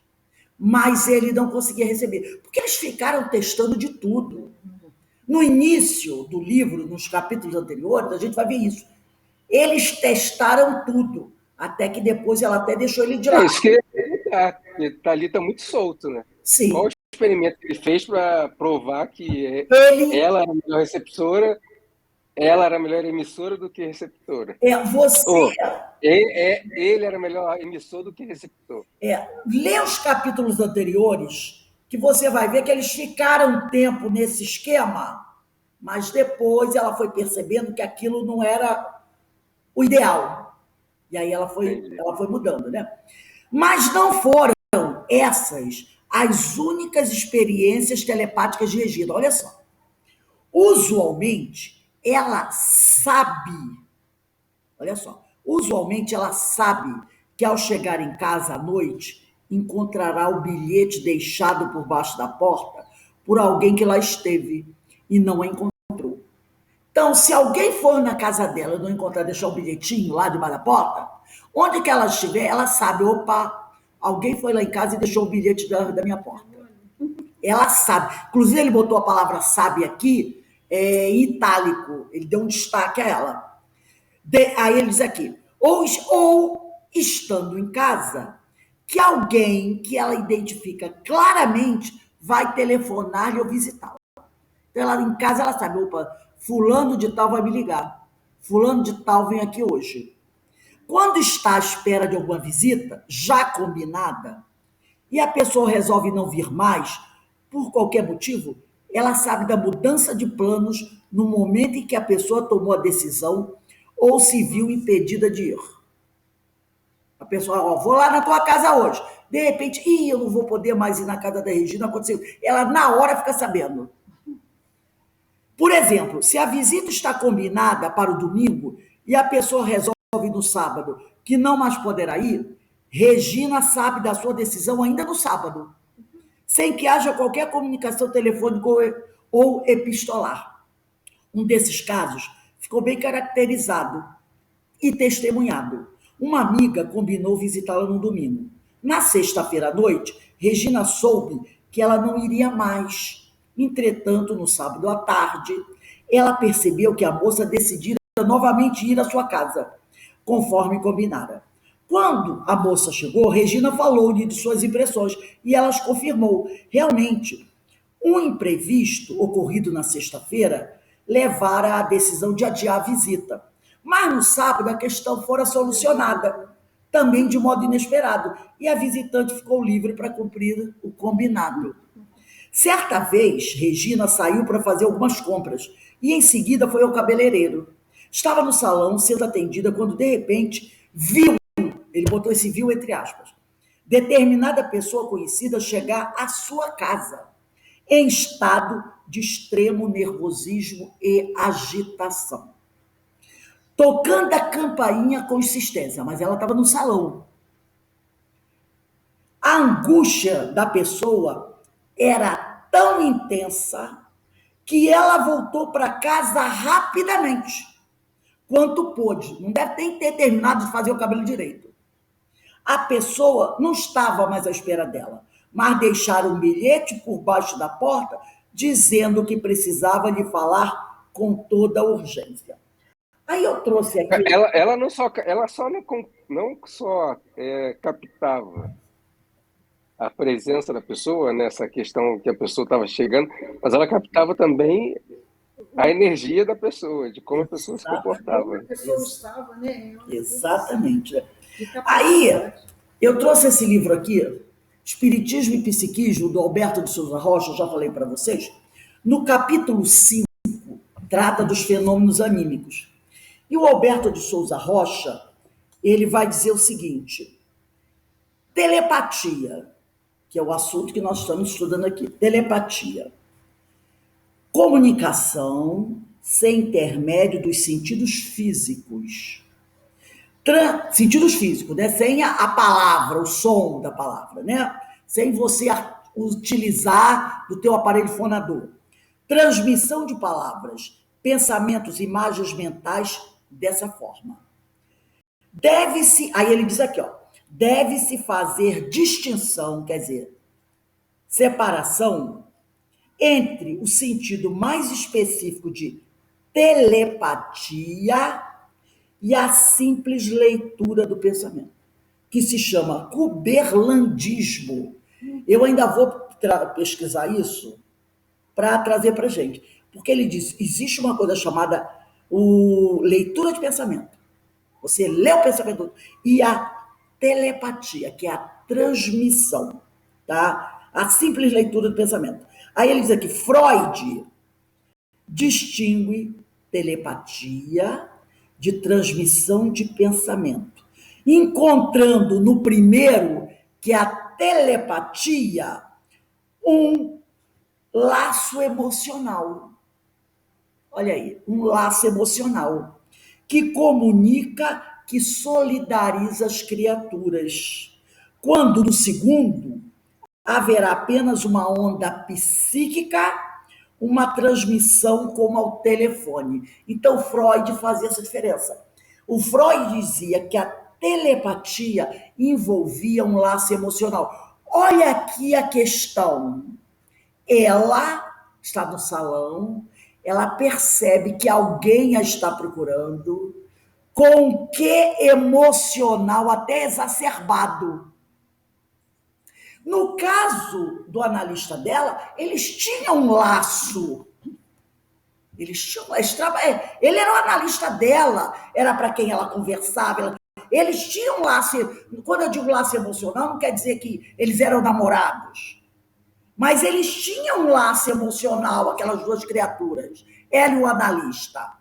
mas ele não conseguia receber. Porque eles ficaram testando de tudo. No início do livro, nos capítulos anteriores, a gente vai ver isso. Eles testaram tudo, até que depois ela até deixou ele de lado. Isso que ali está muito solto, né? Sim. Qual o experimento que ele fez para provar que ela era a melhor receptora, ela era a melhor emissora do que receptora? Ele era melhor emissor do que receptor. Lê os capítulos anteriores, que você vai ver que eles ficaram um tempo nesse esquema, mas depois ela foi percebendo que aquilo não era o ideal. E aí ela foi mudando, né? Mas não foram essas as únicas experiências telepáticas de Regina. Olha só. Usualmente, ela sabe, olha só, usualmente ela sabe que ao chegar em casa à noite, encontrará o bilhete deixado por baixo da porta por alguém que lá esteve e não a encontrou. Então, se alguém for na casa dela e não encontrar, deixar o bilhetinho lá debaixo da porta, onde que ela estiver, ela sabe, opa, alguém foi lá em casa e deixou o bilhete da minha porta. Ela sabe. Inclusive, ele botou a palavra sabe aqui, em itálico. Ele deu um destaque a ela. Aí ele diz aqui, ou estando em casa, que alguém que ela identifica claramente vai telefonar-lhe ou visitá-la. Então, ela em casa, ela sabe, opa, fulano de tal vai me ligar. Fulano de tal vem aqui hoje. Quando está à espera de alguma visita, já combinada, e a pessoa resolve não vir mais, por qualquer motivo, ela sabe da mudança de planos no momento em que a pessoa tomou a decisão ou se viu impedida de ir. A pessoa, vou lá na tua casa hoje. De repente, eu não vou poder mais ir na casa da Regina, aconteceu. Ela, na hora, fica sabendo. Por exemplo, se a visita está combinada para o domingo e a pessoa resolve no sábado que não mais poderá ir, Regina sabe da sua decisão ainda no sábado, sem que haja qualquer comunicação telefônica ou epistolar. Um desses casos ficou bem caracterizado e testemunhado. Uma amiga combinou visitá-la no domingo. Na sexta-feira à noite, Regina soube que ela não iria mais. Entretanto, no sábado à tarde, ela percebeu que a moça decidira novamente ir à sua casa, conforme combinara. Quando a moça chegou, Regina falou-lhe de suas impressões e ela as confirmou. Realmente, um imprevisto ocorrido na sexta-feira levara à decisão de adiar a visita. Mas no sábado a questão fora solucionada, também de modo inesperado, e a visitante ficou livre para cumprir o combinado. Certa vez, Regina saiu para fazer algumas compras e em seguida foi ao cabeleireiro. Estava no salão sendo atendida quando, de repente, viu, ele botou esse viu entre aspas, determinada pessoa conhecida chegar à sua casa, em estado de extremo nervosismo e agitação. Tocando a campainha com insistência, mas ela estava no salão. A angústia da pessoa era tão intensa que ela voltou para casa rapidamente, quanto pôde. Não deve nem ter terminado de fazer o cabelo direito. A pessoa não estava mais à espera dela, mas deixaram um bilhete por baixo da porta dizendo que precisava lhe falar com toda a urgência. Aí eu trouxe aqui... Ela só não só captava a presença da pessoa, nessa questão que a pessoa estava chegando, mas ela captava também a energia da pessoa, de como a pessoa se comportava. Como a pessoa estava, né? Exatamente. Aí, eu trouxe esse livro aqui, Espiritismo e Psiquismo, do Alberto de Souza Rocha, eu já falei para vocês. No capítulo 5, trata dos fenômenos anímicos. E o Alberto de Souza Rocha, ele vai dizer o seguinte: telepatia, que é o assunto que nós estamos estudando aqui, telepatia. Comunicação sem intermédio dos sentidos físicos. Sentidos físicos, né? Sem a palavra, o som da palavra, né? Sem você utilizar do teu aparelho fonador. Transmissão de palavras, pensamentos, imagens mentais dessa forma. Deve-se, aí ele diz aqui, ó, deve-se fazer distinção, quer dizer, separação entre o sentido mais específico de telepatia e a simples leitura do pensamento, que se chama kuberlandismo. Eu ainda vou pesquisar isso para trazer para a gente, porque ele diz, existe uma coisa chamada leitura de pensamento. Você lê o pensamento e a telepatia, que é a transmissão, tá? A simples leitura do pensamento. Aí ele diz aqui, Freud distingue telepatia de transmissão de pensamento, encontrando no primeiro, que é a telepatia, um laço emocional. Olha aí, um laço emocional que comunica, que solidariza as criaturas. Quando no segundo, haverá apenas uma onda psíquica, uma transmissão como ao telefone. Então, Freud fazia essa diferença. O Freud dizia que a telepatia envolvia um laço emocional. Olha aqui a questão. Ela está no salão, ela percebe que alguém a está procurando, com que emocional até exacerbado. No caso do analista dela, eles tinham um laço. Ele era o analista dela, era para quem ela conversava. Eles tinham um laço. Quando eu digo laço emocional, não quer dizer que eles eram namorados. Mas eles tinham um laço emocional, aquelas duas criaturas. Ela e o analista.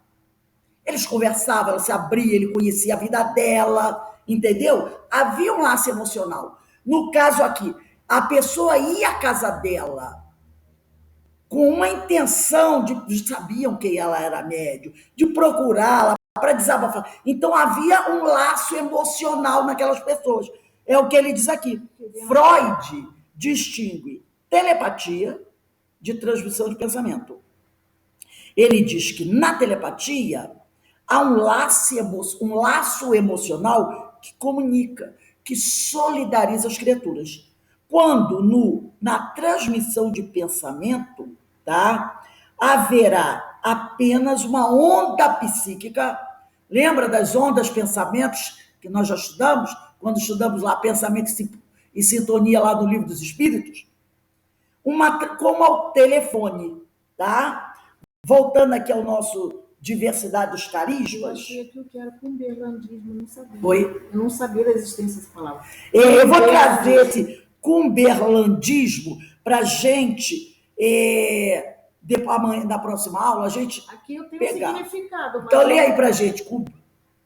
Eles conversavam, ela se abria, ele conhecia a vida dela, entendeu? Havia um laço emocional. No caso aqui, a pessoa ia à casa dela com uma intenção sabiam que ela era médium, de procurá-la para desabafar. Então havia um laço emocional naquelas pessoas. É o que ele diz aqui. Freud distingue telepatia de transmissão de pensamento. Ele diz que na telepatia há um laço emocional que comunica, que solidariza as criaturas. Quando na transmissão de pensamento, tá, haverá apenas uma onda psíquica. Lembra das ondas pensamentos que nós já estudamos? Quando estudamos lá pensamento e sintonia lá no Livro dos Espíritos? Como ao telefone, tá? Voltando aqui ao nosso diversidade dos carismas. Eu achei aqui o que era cumberlandismo, eu não sabia. Oi? Eu não sabia da existência dessa palavra. Eu vou trazer esse cumberlandismo para a gente amanhã, na próxima aula, a gente Aqui eu tenho pegar. significado. Então, lê aí pra gente,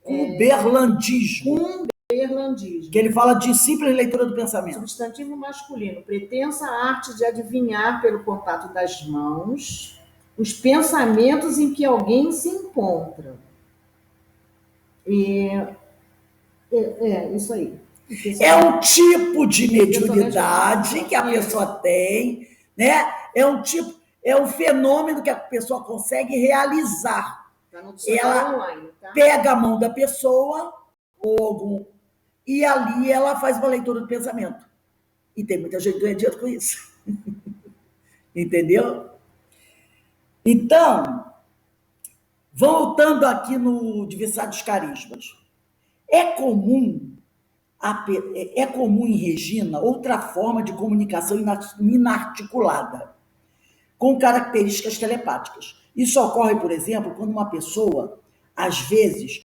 cuberlandismo. Cuberlandismo. Que ele fala de simples leitura do pensamento. Substantivo masculino, pretensa arte de adivinhar pelo contato das mãos os pensamentos em que alguém se encontra. Isso aí. É um tipo de mediunidade que a pessoa tem, né? É um fenômeno que a pessoa consegue realizar. Ela online, tá? pega a mão da pessoa e ali ela faz uma leitura do pensamento. E tem muita gente ganhando dinheiro com isso. Entendeu? Então, voltando aqui no Diversidade dos Carismas, é comum em Regina outra forma de comunicação inarticulada, com características telepáticas. Isso ocorre, por exemplo, quando uma pessoa, às vezes,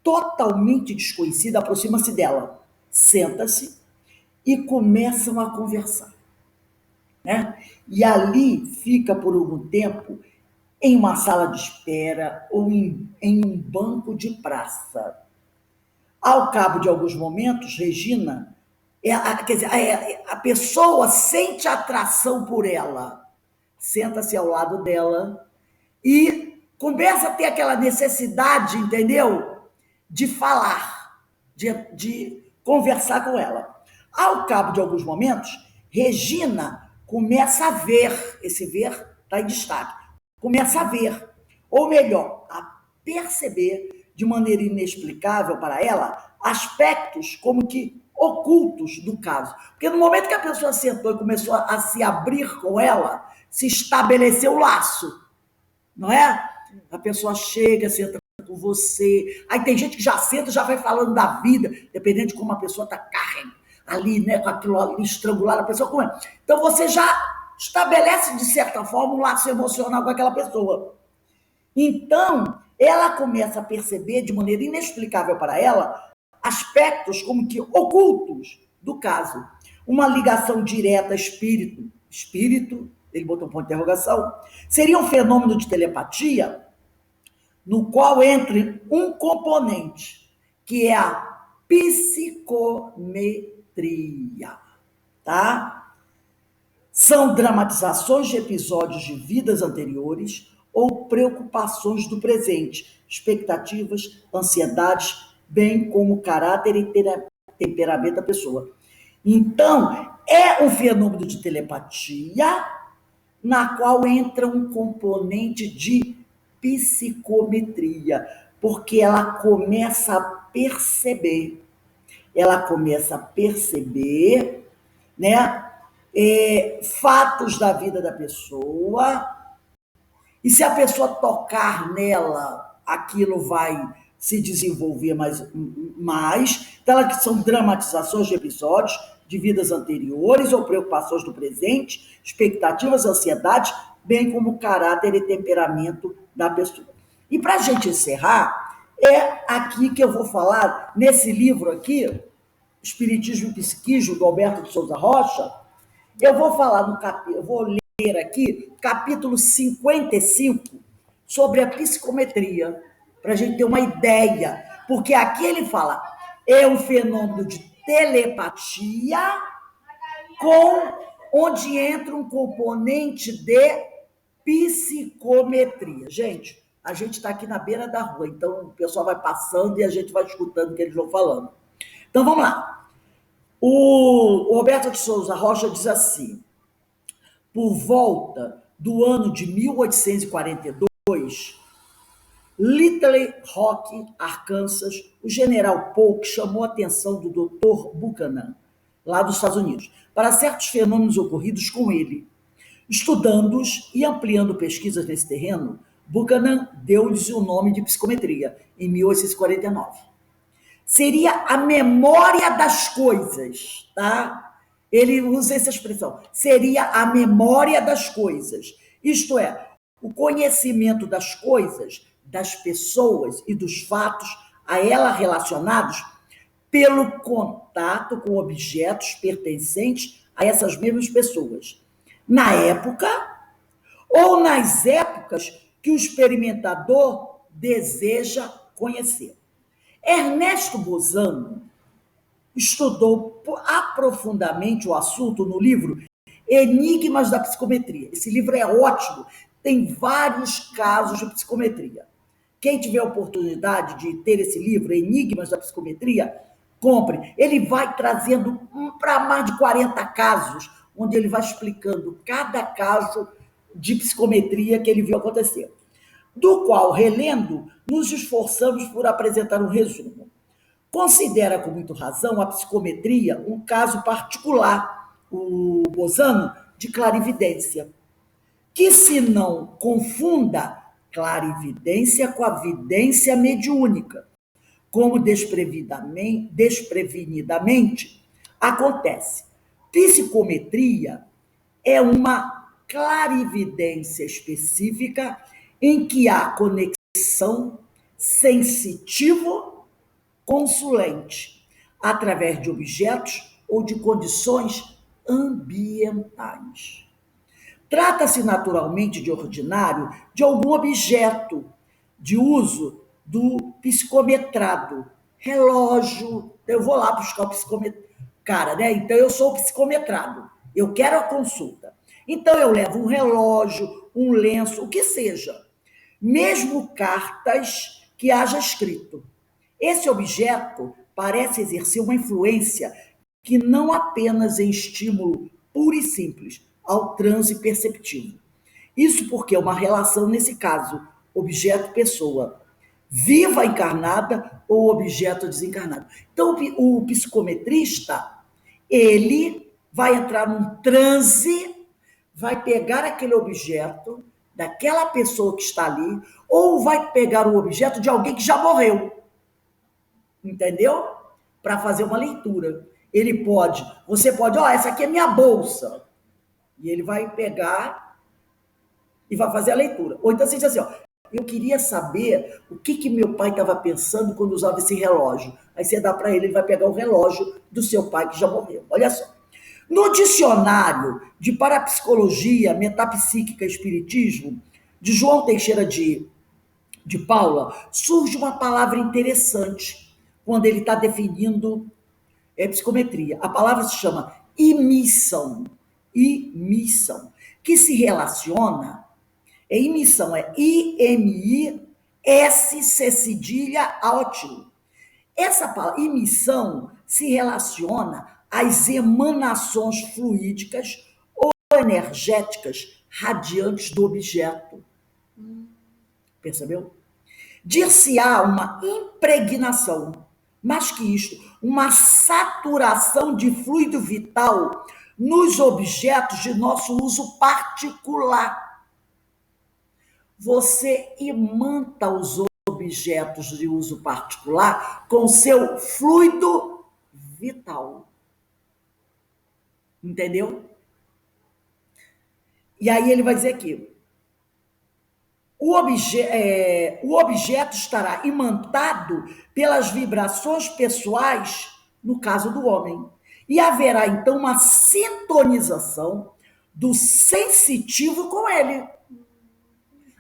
totalmente desconhecida, aproxima-se dela, senta-se e começam a conversar. Né? E ali fica por algum tempo em uma sala de espera ou em um banco de praça. Ao cabo de alguns momentos, Regina, a pessoa sente atração por ela, senta-se ao lado dela e começa a ter aquela necessidade, entendeu? De falar, de conversar com ela. Ao cabo de alguns momentos, Regina começa a ver, esse ver está em destaque, começa a ver, ou melhor, a perceber de maneira inexplicável para ela aspectos como que ocultos do caso. Porque no momento que a pessoa sentou e começou a se abrir com ela, se estabeleceu o laço, não é? A pessoa chega, senta com você, aí tem gente que já senta, já vai falando da vida, dependendo de como a pessoa está ali, né, com aquilo ali estrangulado, a pessoa como é. Então você já estabelece, de certa forma, um laço emocional com aquela pessoa. Então, ela começa a perceber, de maneira inexplicável para ela, aspectos como que ocultos do caso. Uma ligação direta espírito, ele botou um ponto de interrogação, seria um fenômeno de telepatia no qual entra um componente, que é a psicometria, tá? São dramatizações de episódios de vidas anteriores ou preocupações do presente, expectativas, ansiedades, bem como o caráter e temperamento da pessoa. Então, é um fenômeno de telepatia na qual entra um componente de psicometria, porque ela começa a perceber, né, fatos da vida da pessoa, e se a pessoa tocar nela, aquilo vai se desenvolver mais. Então, que são dramatizações de episódios de vidas anteriores ou preocupações do presente, expectativas, ansiedades, bem como o caráter e temperamento da pessoa. E para a gente encerrar, é aqui que eu vou falar, nesse livro aqui, Espiritismo e Psiquismo, do Alberto de Souza Rocha, eu vou falar eu vou ler aqui, capítulo 55, sobre a psicometria, para a gente ter uma ideia, porque aqui ele fala, é um fenômeno de telepatia, onde entra um componente de psicometria. Gente, a gente está aqui na beira da rua, então o pessoal vai passando e a gente vai escutando o que eles vão falando. Então vamos lá. O Roberto de Souza Rocha diz assim, por volta do ano de 1842, Little Rock, Arkansas, o general Polk chamou a atenção do Dr. Buchanan, lá dos Estados Unidos, para certos fenômenos ocorridos com ele. Estudando-os e ampliando pesquisas nesse terreno, Buchanan deu-lhes o nome de psicometria, em 1849. Seria a memória das coisas, tá? Ele usa essa expressão, seria a memória das coisas. Isto é, o conhecimento das coisas, das pessoas e dos fatos a ela relacionados pelo contato com objetos pertencentes a essas mesmas pessoas. Na época, ou nas épocas que o experimentador deseja conhecer. Ernesto Bozano estudou aprofundadamente o assunto no livro Enigmas da Psicometria. Esse livro é ótimo, tem vários casos de psicometria. Quem tiver a oportunidade de ter esse livro, Enigmas da Psicometria, compre. Ele vai trazendo para mais de 40 casos, onde ele vai explicando cada caso de psicometria que ele viu acontecer. Do qual, relendo, nos esforçamos por apresentar um resumo. Considera com muita razão a psicometria um caso particular, o Bozano, de clarividência, que se não confunda clarividência com a vidência mediúnica, como desprevenidamente acontece. Psicometria é uma clarividência específica em que há conexão sensitivo-consulente, através de objetos ou de condições ambientais. Trata-se naturalmente de ordinário de algum objeto de uso do psicometrado. Relógio, eu vou lá buscar o psicometrado. Cara, né? Então eu sou o psicometrado. Eu quero a consulta. Então eu levo um relógio, um lenço, o que seja. Mesmo cartas que haja escrito. Esse objeto parece exercer uma influência que não apenas em estímulo puro e simples ao transe perceptivo. Isso porque é uma relação, nesse caso, objeto-pessoa, viva encarnada ou objeto desencarnado. Então, o psicometrista, ele vai entrar num transe, vai pegar aquele objeto daquela pessoa que está ali, ou vai pegar o objeto de alguém que já morreu. Entendeu? Para fazer uma leitura. Você pode, essa aqui é minha bolsa. E ele vai pegar e vai fazer a leitura. Ou então você diz assim, eu queria saber o que meu pai estava pensando quando usava esse relógio. Aí você dá para ele, ele vai pegar o relógio do seu pai que já morreu. Olha só. No dicionário de Parapsicologia, Metapsíquica e Espiritismo, de João Teixeira de Paula, surge uma palavra interessante quando ele está definindo psicometria. A palavra se chama imissão. Imissão, que se relaciona, imissão é I-M-I-S-C cedilha A-O-T. Essa palavra, imissão, se relaciona às emanações fluídicas ou energéticas radiantes do objeto. Percebeu? Dir-se-á uma impregnação, mas que isto, uma saturação de fluido vital nos objetos de nosso uso particular. Você imanta os objetos de uso particular com seu fluido vital. Entendeu? E aí ele vai dizer aqui, o objeto estará imantado pelas vibrações pessoais, no caso do homem. E haverá, então, uma sintonização do sensitivo com ele,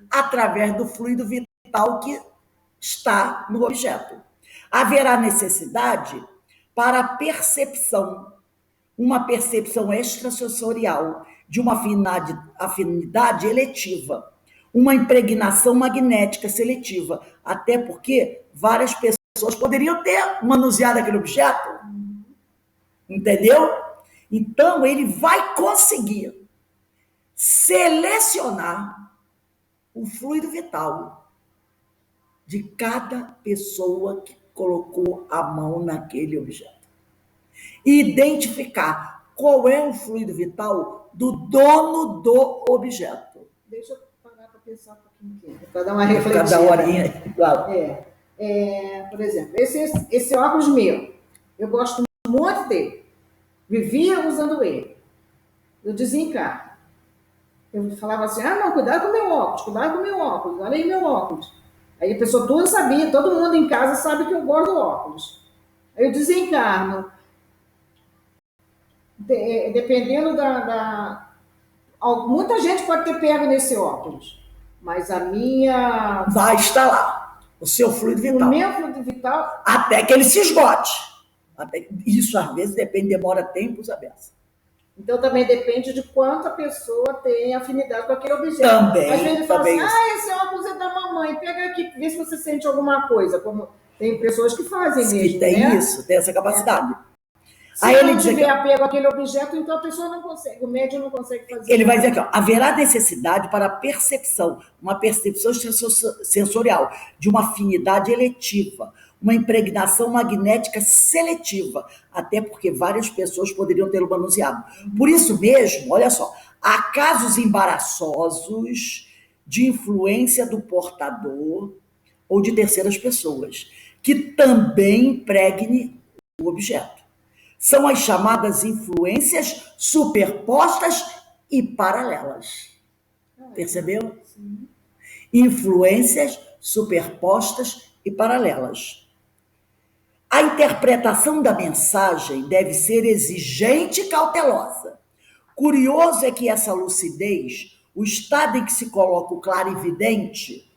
através do fluido vital que está no objeto. Haverá necessidade para a percepção, uma percepção extrasensorial, de uma afinidade eletiva, uma impregnação magnética seletiva, até porque várias pessoas poderiam ter manuseado aquele objeto, entendeu? Então, ele vai conseguir selecionar o fluido vital de cada pessoa que colocou a mão naquele objeto. E identificar qual é o fluido vital do dono do objeto. Deixa eu parar para pensar um pouquinho aqui, para dar uma reflexão. Cada horinha igual. Por exemplo, esse óculos meu, eu gosto muito dele. Vivia usando ele. Eu desencarno. Eu falava assim, não, cuidado com o meu óculos, olha aí meu óculos. Aí a pessoa toda sabia, todo mundo em casa sabe que eu gosto do óculos. Aí eu desencarno. Dependendo Muita gente pode ter pego nesse óculos, mas a minha... Vai estar lá, o seu fluido vital. O meu fluido vital... Até que ele se esgote. Isso, às vezes, demora tempos a beça. Então, também depende de quanto a pessoa tem afinidade com aquele objeto. Também. Às vezes ele fala também. assim, esse óculos é da mamãe, pega aqui, vê se você sente alguma coisa. Como tem pessoas que fazem mesmo, que tem né? isso, tem essa capacidade. Se Aí não ele tiver apego àquele objeto, então a pessoa não consegue, o médium não consegue fazer. Ele vai dizer aqui, ó, haverá necessidade para a percepção, uma percepção sensorial, de uma afinidade eletiva, uma impregnação magnética seletiva, até porque várias pessoas poderiam tê-lo manuseado. Por isso mesmo, olha só, há casos embaraçosos de influência do portador ou de terceiras pessoas, que também impregne o objeto. São as chamadas influências superpostas e paralelas. Percebeu? Sim. Influências superpostas e paralelas. A interpretação da mensagem deve ser exigente e cautelosa. Curioso é que essa lucidez, o estado em que se coloca o clarividente,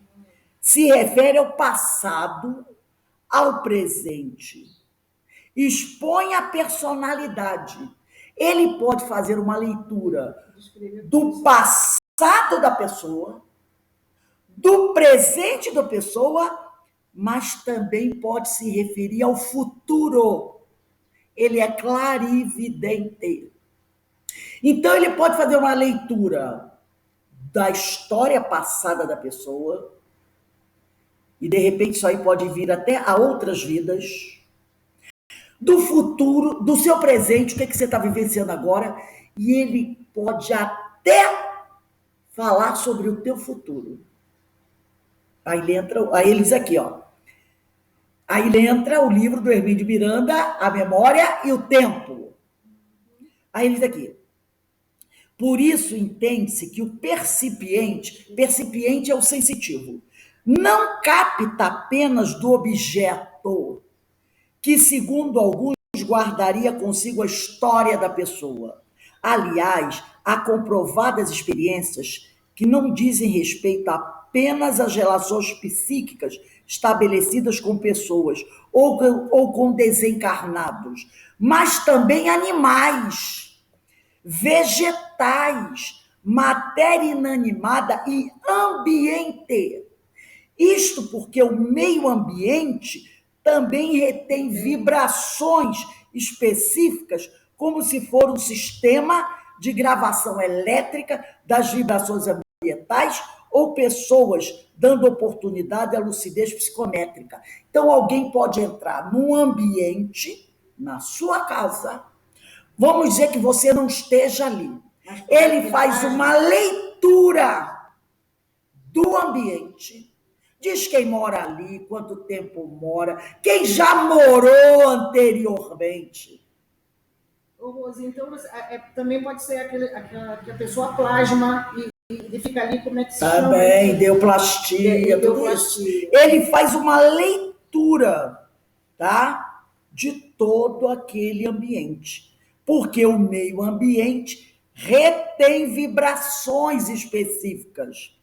se refere ao passado, ao presente. Expõe a personalidade. Ele pode fazer uma leitura do passado da pessoa, do presente da pessoa, mas também pode se referir ao futuro. Ele é clarividente. Então, ele pode fazer uma leitura da história passada da pessoa, e de repente isso aí pode vir até a outras vidas, do futuro, do seu presente, o que você está vivenciando agora, e ele pode até falar sobre o teu futuro. Aí ele diz aqui, ó. Aí entra o livro do Hermínio Miranda, A Memória e o Tempo. Aí ele diz aqui. Por isso entende-se que o percipiente é o sensitivo, não capta apenas do objeto, que, segundo alguns, guardaria consigo a história da pessoa. Aliás, há comprovadas experiências que não dizem respeito apenas às relações psíquicas estabelecidas com pessoas ou com desencarnados, mas também animais, vegetais, matéria inanimada e ambiente. Isto porque o meio ambiente também retém vibrações específicas, como se for um sistema de gravação elétrica das vibrações ambientais ou pessoas dando oportunidade à lucidez psicométrica. Então, alguém pode entrar num ambiente, na sua casa, vamos dizer que você não esteja ali. Ele faz uma leitura do ambiente, diz quem mora ali, quanto tempo mora, quem já morou anteriormente. Ô, Rose, então também pode ser aquela que a pessoa plasma e fica ali, como é que se chama? Também, ideoplastia, tudo isso. Ele faz uma leitura, tá? De todo aquele ambiente. Porque o meio ambiente retém vibrações específicas,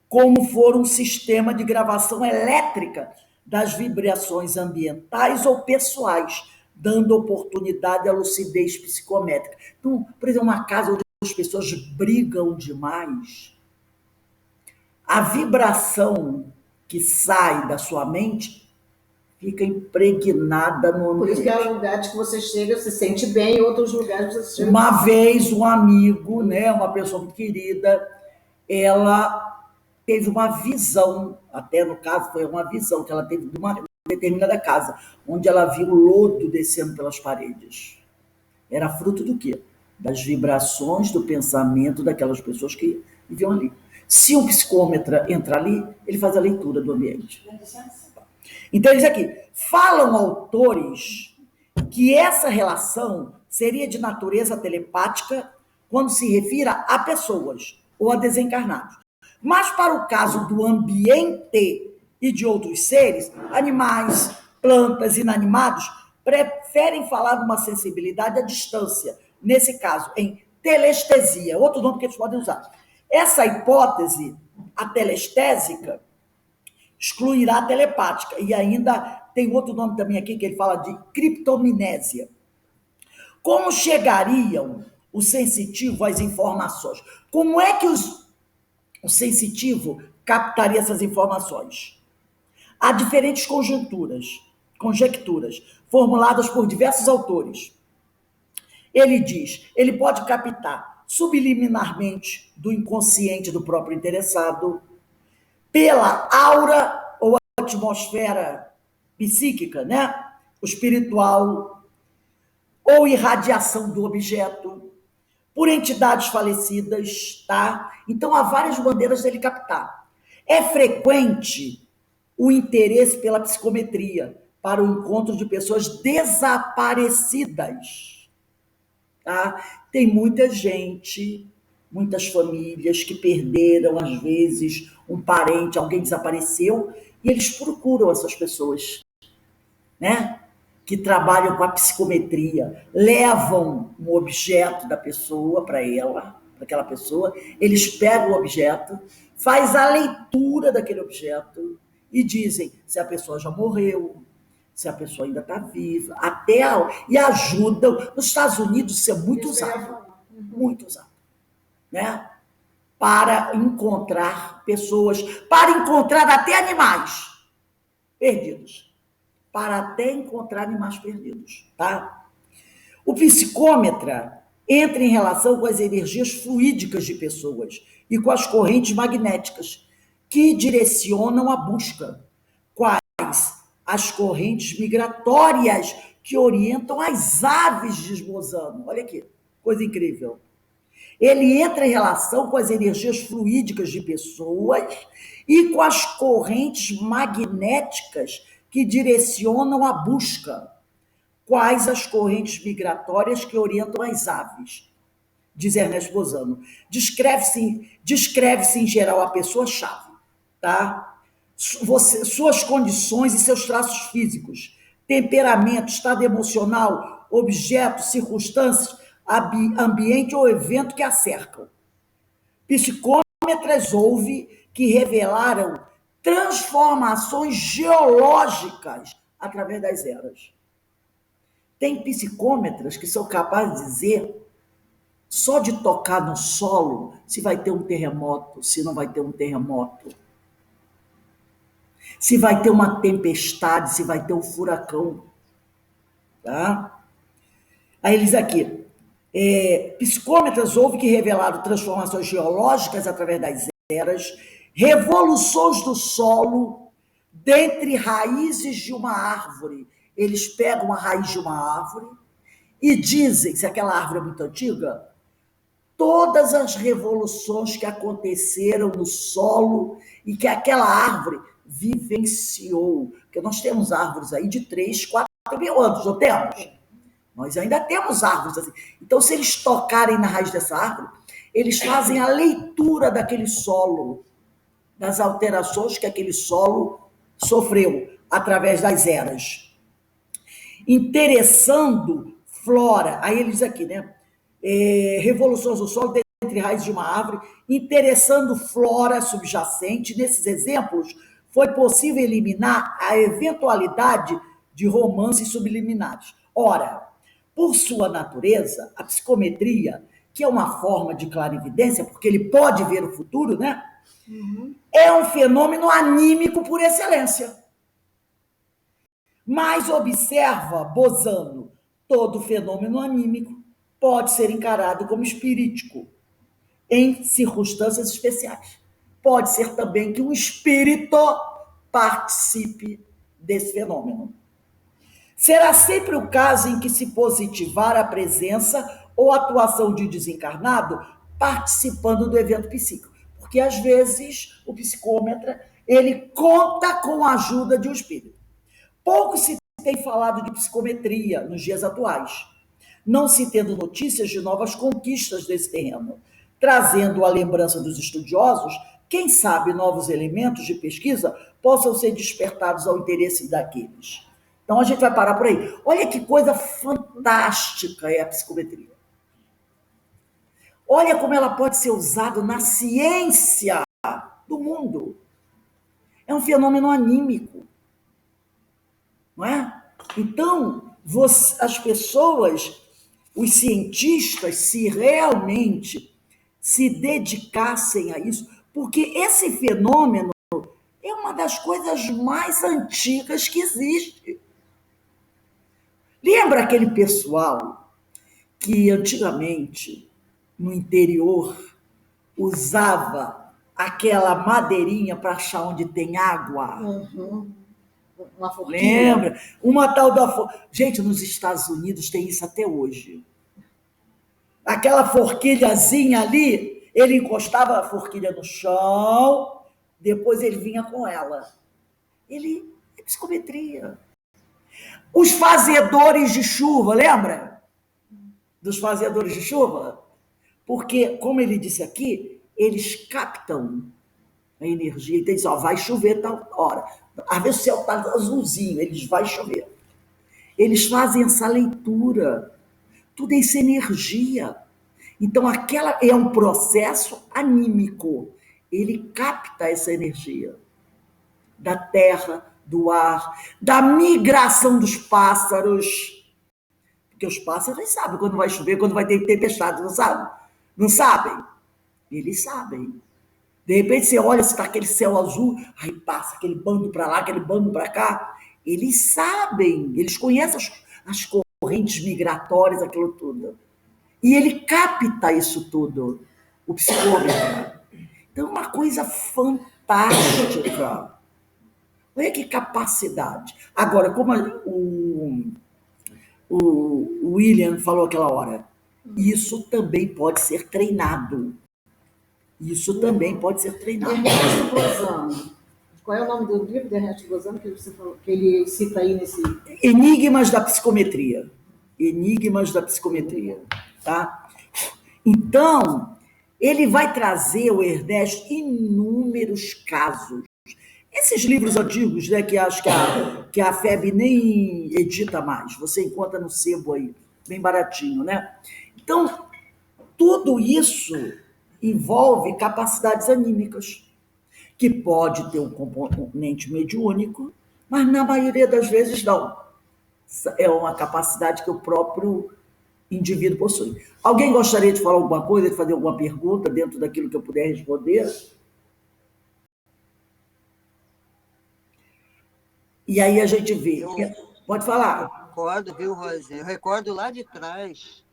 como for um sistema de gravação elétrica das vibrações ambientais ou pessoais, dando oportunidade à lucidez psicométrica. Então, por exemplo, uma casa onde as pessoas brigam demais, a vibração que sai da sua mente fica impregnada no ambiente. Por isso que há lugares que você chega, se sente bem, em outros lugares você chega... Uma vez, um amigo, né, uma pessoa muito querida, ela teve uma visão, até no caso foi uma visão que ela teve de uma determinada casa, onde ela viu lodo descendo pelas paredes. Era fruto do quê? Das vibrações do pensamento daquelas pessoas que viviam ali. Se um psicômetra entra ali, ele faz a leitura do ambiente. Então, eles aqui falam autores que essa relação seria de natureza telepática quando se refira a pessoas ou a desencarnados. Mas para o caso do ambiente e de outros seres, animais, plantas, inanimados, preferem falar de uma sensibilidade à distância. Nesse caso, em telestesia, outro nome que eles podem usar. Essa hipótese, a telestésica, excluirá a telepática. E ainda tem outro nome também aqui que ele fala de criptomnésia. Como chegariam o sensitivo às informações? Como é que o sensitivo captaria essas informações? Há diferentes conjecturas, formuladas por diversos autores. Ele diz, ele pode captar subliminarmente do inconsciente do próprio interessado, pela aura ou atmosfera psíquica, né? O espiritual, ou irradiação do objeto, por entidades falecidas, tá? Então, há várias maneiras dele captar. É frequente o interesse pela psicometria para o encontro de pessoas desaparecidas, tá? Tem muita gente, muitas famílias que perderam, às vezes, um parente, alguém desapareceu, e eles procuram essas pessoas, né? Que trabalham com a psicometria, levam um objeto da pessoa para ela, para aquela pessoa, eles pegam o objeto, faz a leitura daquele objeto e dizem se a pessoa já morreu, se a pessoa ainda está viva, e ajudam. Nos Estados Unidos isso é muito usado, né? Para encontrar pessoas, para encontrar até animais perdidos. Para até encontrar animais perdidos, tá? O psicômetra entra em relação com as energias fluídicas de pessoas e com as correntes magnéticas que direcionam a busca. Quais? As correntes migratórias que orientam as aves de esbozano. Olha aqui, coisa incrível. Ele entra em relação com as energias fluídicas de pessoas e com as correntes magnéticas que direcionam a busca. Quais as correntes migratórias que orientam as aves? Diz Ernesto Bozano. Descreve-se em geral a pessoa-chave, tá? Suas condições e seus traços físicos, temperamento, estado emocional, objetos, circunstâncias, ambiente ou evento que a cercam. Psicômetras houve que revelaram transformações geológicas através das eras. Tem psicômetras que são capazes de dizer, só de tocar no solo, se vai ter um terremoto, se não vai ter um terremoto, se vai ter uma tempestade, se vai ter um furacão. Tá? Aí eles aqui, psicômetras houve que revelaram transformações geológicas através das eras, revoluções do solo, dentre raízes de uma árvore. Eles pegam a raiz de uma árvore e dizem, se aquela árvore é muito antiga, todas as revoluções que aconteceram no solo e que aquela árvore vivenciou. Porque nós temos árvores aí de 3, 4 mil anos, não temos? Nós ainda temos árvores assim. Então, se eles tocarem na raiz dessa árvore, eles fazem a leitura daquele solo, das alterações que aquele solo sofreu através das eras. Interessando flora, aí ele diz aqui, né? Revoluções do solo dentre raízes de uma árvore, interessando flora subjacente. Nesses exemplos, foi possível eliminar a eventualidade de romances subliminares. Ora, por sua natureza, a psicometria, que é uma forma de clarividência, porque ele pode ver o futuro, né? É um fenômeno anímico por excelência. Mas observa, Bozano, todo fenômeno anímico pode ser encarado como espirítico, em circunstâncias especiais. Pode ser também que um espírito participe desse fenômeno. Será sempre o caso em que se positivar a presença ou atuação de desencarnado participando do evento psíquico. Porque, às vezes, o psicômetra, ele conta com a ajuda de um espírito. Pouco se tem falado de psicometria nos dias atuais, não se tendo notícias de novas conquistas desse terreno, trazendo a lembrança dos estudiosos, quem sabe novos elementos de pesquisa possam ser despertados ao interesse daqueles. Então a gente vai parar por aí. Olha que coisa fantástica é a psicometria. Olha como ela pode ser usada na ciência do mundo. É um fenômeno anímico, não é? Então, as pessoas, os cientistas, se realmente se dedicassem a isso, porque esse fenômeno é uma das coisas mais antigas que existe. Lembra aquele pessoal que antigamente, no interior, usava aquela madeirinha para achar onde tem água? Uhum. Uma forquilha. Lembra? Uma tal da. Gente, nos Estados Unidos tem isso até hoje. Aquela forquilhazinha ali, ele encostava a forquilha no chão, depois ele vinha com ela. Ele é psicometria. Os fazedores de chuva, lembra? Dos fazedores de chuva? Porque, como ele disse aqui, eles captam a energia. Então, diz, ó, vai chover tal hora. Às vezes o céu está azulzinho, eles vai chover. Eles fazem essa leitura. Tudo isso é energia. Então, aquela é um processo anímico. Ele capta essa energia da terra, do ar, da migração dos pássaros. Porque os pássaros sabem quando vai chover, quando vai ter tempestade, não sabem? Não sabem? Eles sabem. De repente você olha, se está aquele céu azul, aí passa aquele bando para lá, aquele bando para cá. Eles sabem, eles conhecem as correntes migratórias, aquilo tudo. E ele capta isso tudo, o psicômetro. Então, é uma coisa fantástica. Olha que capacidade. Agora, como o William falou aquela hora, isso também pode ser treinado. Isso também pode ser treinado. Ernesto Bozano. Qual é o nome do livro de Ernesto Bozano que você falou, que ele cita aí nesse... Enigmas da psicometria. Enigmas da psicometria. Tá? Então, ele vai trazer, o Ernesto, inúmeros casos. Esses livros antigos, né, que acho que a FEB nem edita mais, você encontra no sebo aí, bem baratinho, né? Então, tudo isso envolve capacidades anímicas, que pode ter um componente mediúnico, mas na maioria das vezes não. É uma capacidade que o próprio indivíduo possui. Alguém gostaria de falar alguma coisa, de fazer alguma pergunta dentro daquilo que eu puder responder? E aí a gente vê. Pode falar. Eu recordo, viu, Rosinha? Eu recordo lá de trás,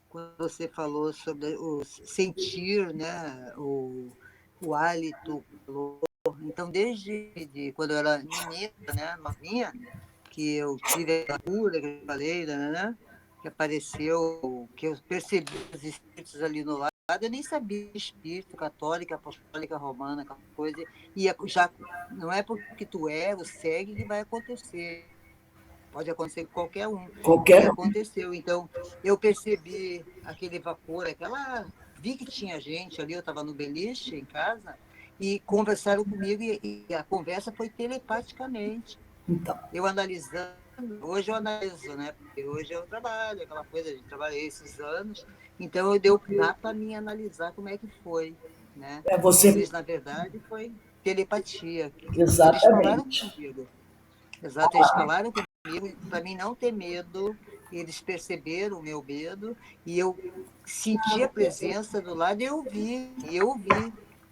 quando você falou sobre o sentir, né? O hálito, o calor. Então, desde quando eu era menina, né, novinha, que eu tive a cura, que eu falei, né, que apareceu, que eu percebi os espíritos ali no lado, eu nem sabia espírito, católica, apostólica, romana, aquela coisa, e já não é porque tu o segue que vai acontecer. Pode acontecer com qualquer um. Qualquer E aconteceu. Então, eu percebi aquele vapor, vi que tinha gente ali, eu estava no beliche, em casa, e conversaram comigo, e a conversa foi telepaticamente. Então. Eu analisando, hoje eu analiso, né? Porque hoje eu trabalho, aquela coisa, de trabalhei esses anos, então dá para mim analisar como é que foi, né? Eles, na verdade, foi telepatia. Exatamente. Eles falaram comigo. Exato, eles falaram comigo para mim não ter medo, eles perceberam o meu medo, e eu senti a presença do lado, e eu vi,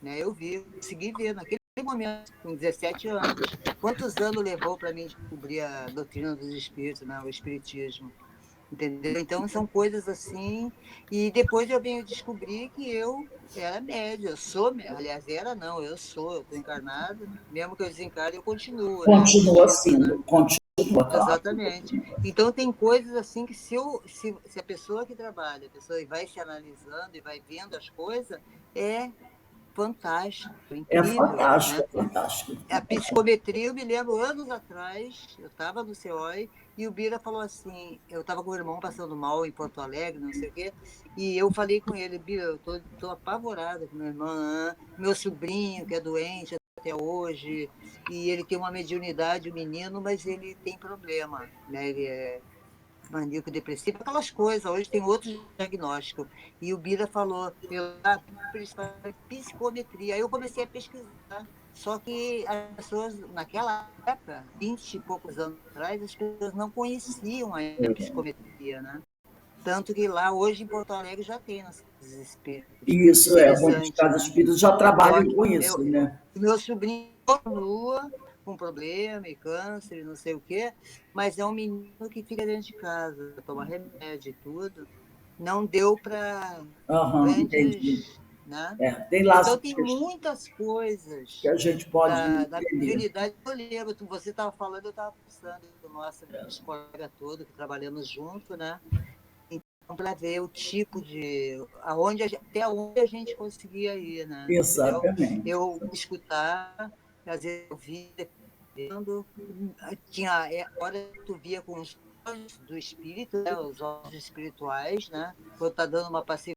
né? Eu consegui ver naquele momento, com 17 anos. Quantos anos levou para mim descobrir a doutrina dos espíritos, né? O espiritismo? Entendeu? Então, são coisas assim. E depois eu venho descobrir que eu era média. Eu sou, aliás, eu sou, eu estou encarnado. Mesmo que eu desencarne, eu continuo. Continua né? sendo, continua, claro. Exatamente. Então, tem coisas assim que se a pessoa que trabalha, a pessoa vai se analisando e vai vendo as coisas, é fantástico, incrível. É fantástico, né? fantástico. A psicometria, eu me lembro, anos atrás, eu estava no CEOI, e o Bira falou assim, eu estava com o irmão passando mal em Porto Alegre, não sei o quê, e eu falei com ele, Bira, eu tô apavorada com meu irmão, meu sobrinho, que é doente até hoje, e ele tem uma mediunidade, o menino, mas ele tem problema, né? Ele maníaco-depressivo, aquelas coisas. Hoje tem outros diagnósticos. E o Bira falou, psicometria. Aí eu comecei a pesquisar. Só que as pessoas, naquela época, 20 e poucos anos atrás, as pessoas não conheciam a psicometria, né? Tanto que lá, hoje, em Porto Alegre, já tem nas casas espíritas. Isso, muitas casas espíritas já trabalham com isso, né? Meu sobrinho continua com problema e câncer e não sei o quê, mas é um menino que fica dentro de casa, toma remédio e tudo. Não deu para grandes... Né? Tem lá então, tem muitas coisas que a gente pode da mediunidade. Eu lembro, você estava falando, eu estava pensando, nossa, meus colegas todos que trabalhamos junto, né? Então, para ver o tipo de... até onde a gente conseguia ir, né? Exatamente. Eu escutar, às vezes eu via, tinha hora que tu via com os olhos do espírito, né? Os olhos espirituais, né? Quando está dando uma passividade,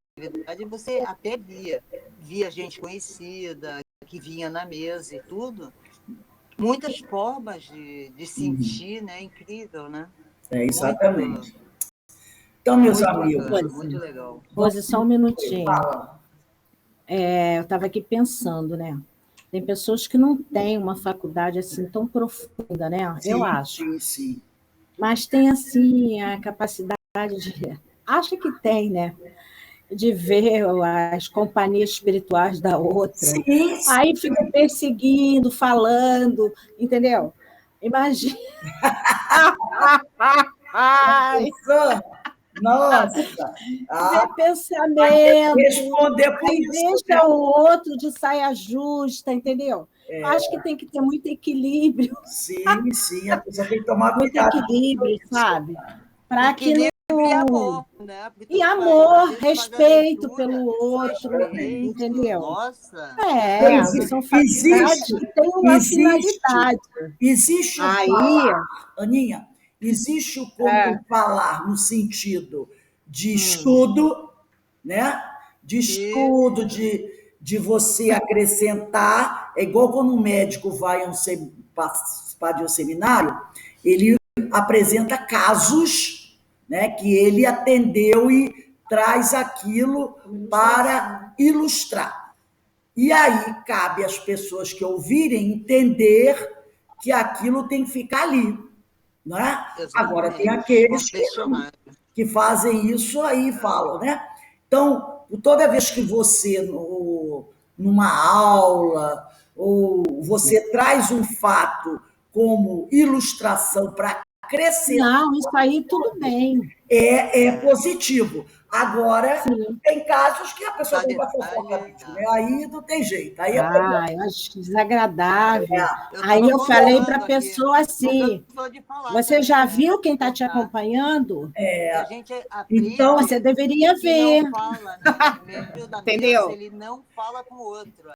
você até via gente conhecida, que vinha na mesa e tudo. Muitas formas de sentir, né? Incrível, né? Exatamente. Então, meus amigos... Bacana, muito legal. Rose, só um minutinho. Eu estava aqui pensando, né? Tem pessoas que não têm uma faculdade assim tão profunda, né? Sim, eu acho. Sim. Mas tem, assim, a capacidade de... Acho que tem, né? De ver as companhias espirituais da outra. Sim. Aí fica perseguindo, falando, entendeu? Imagina. Nossa! Ver pensamento. Responder por aí isso, deixa o outro de saia justa, entendeu? Acho que tem que ter muito equilíbrio. Sim, a pessoa tem que tomar muito cuidado. equilíbrio, sabe? Para que não... E amor, né? E amor, respeito pelo outro, entendeu? Nossa! São faculdades que têm uma finalidade. Existe o falar, Aninha, existe o como falar no sentido de estudo, né? De estudo, de você acrescentar. É igual quando um médico vai participar de um seminário, ele apresenta casos, né, que ele atendeu e traz aquilo para ilustrar. E aí cabe às pessoas que ouvirem entender que aquilo tem que ficar ali. Não é? Agora, tem aqueles que fazem isso aí e falam, né? Então, toda vez que você, numa aula, ou você traz um fato como ilustração para acrescentar... Não, isso aí tudo bem. É positivo. Agora, tem casos que a pessoa tem para fofoca, né? Aí não tem jeito. Aí eu acho desagradável. Aí eu falei para a pessoa assim, você já viu quem está te acompanhando? Então, você deveria ver. Entendeu? Ele não fala com o outro.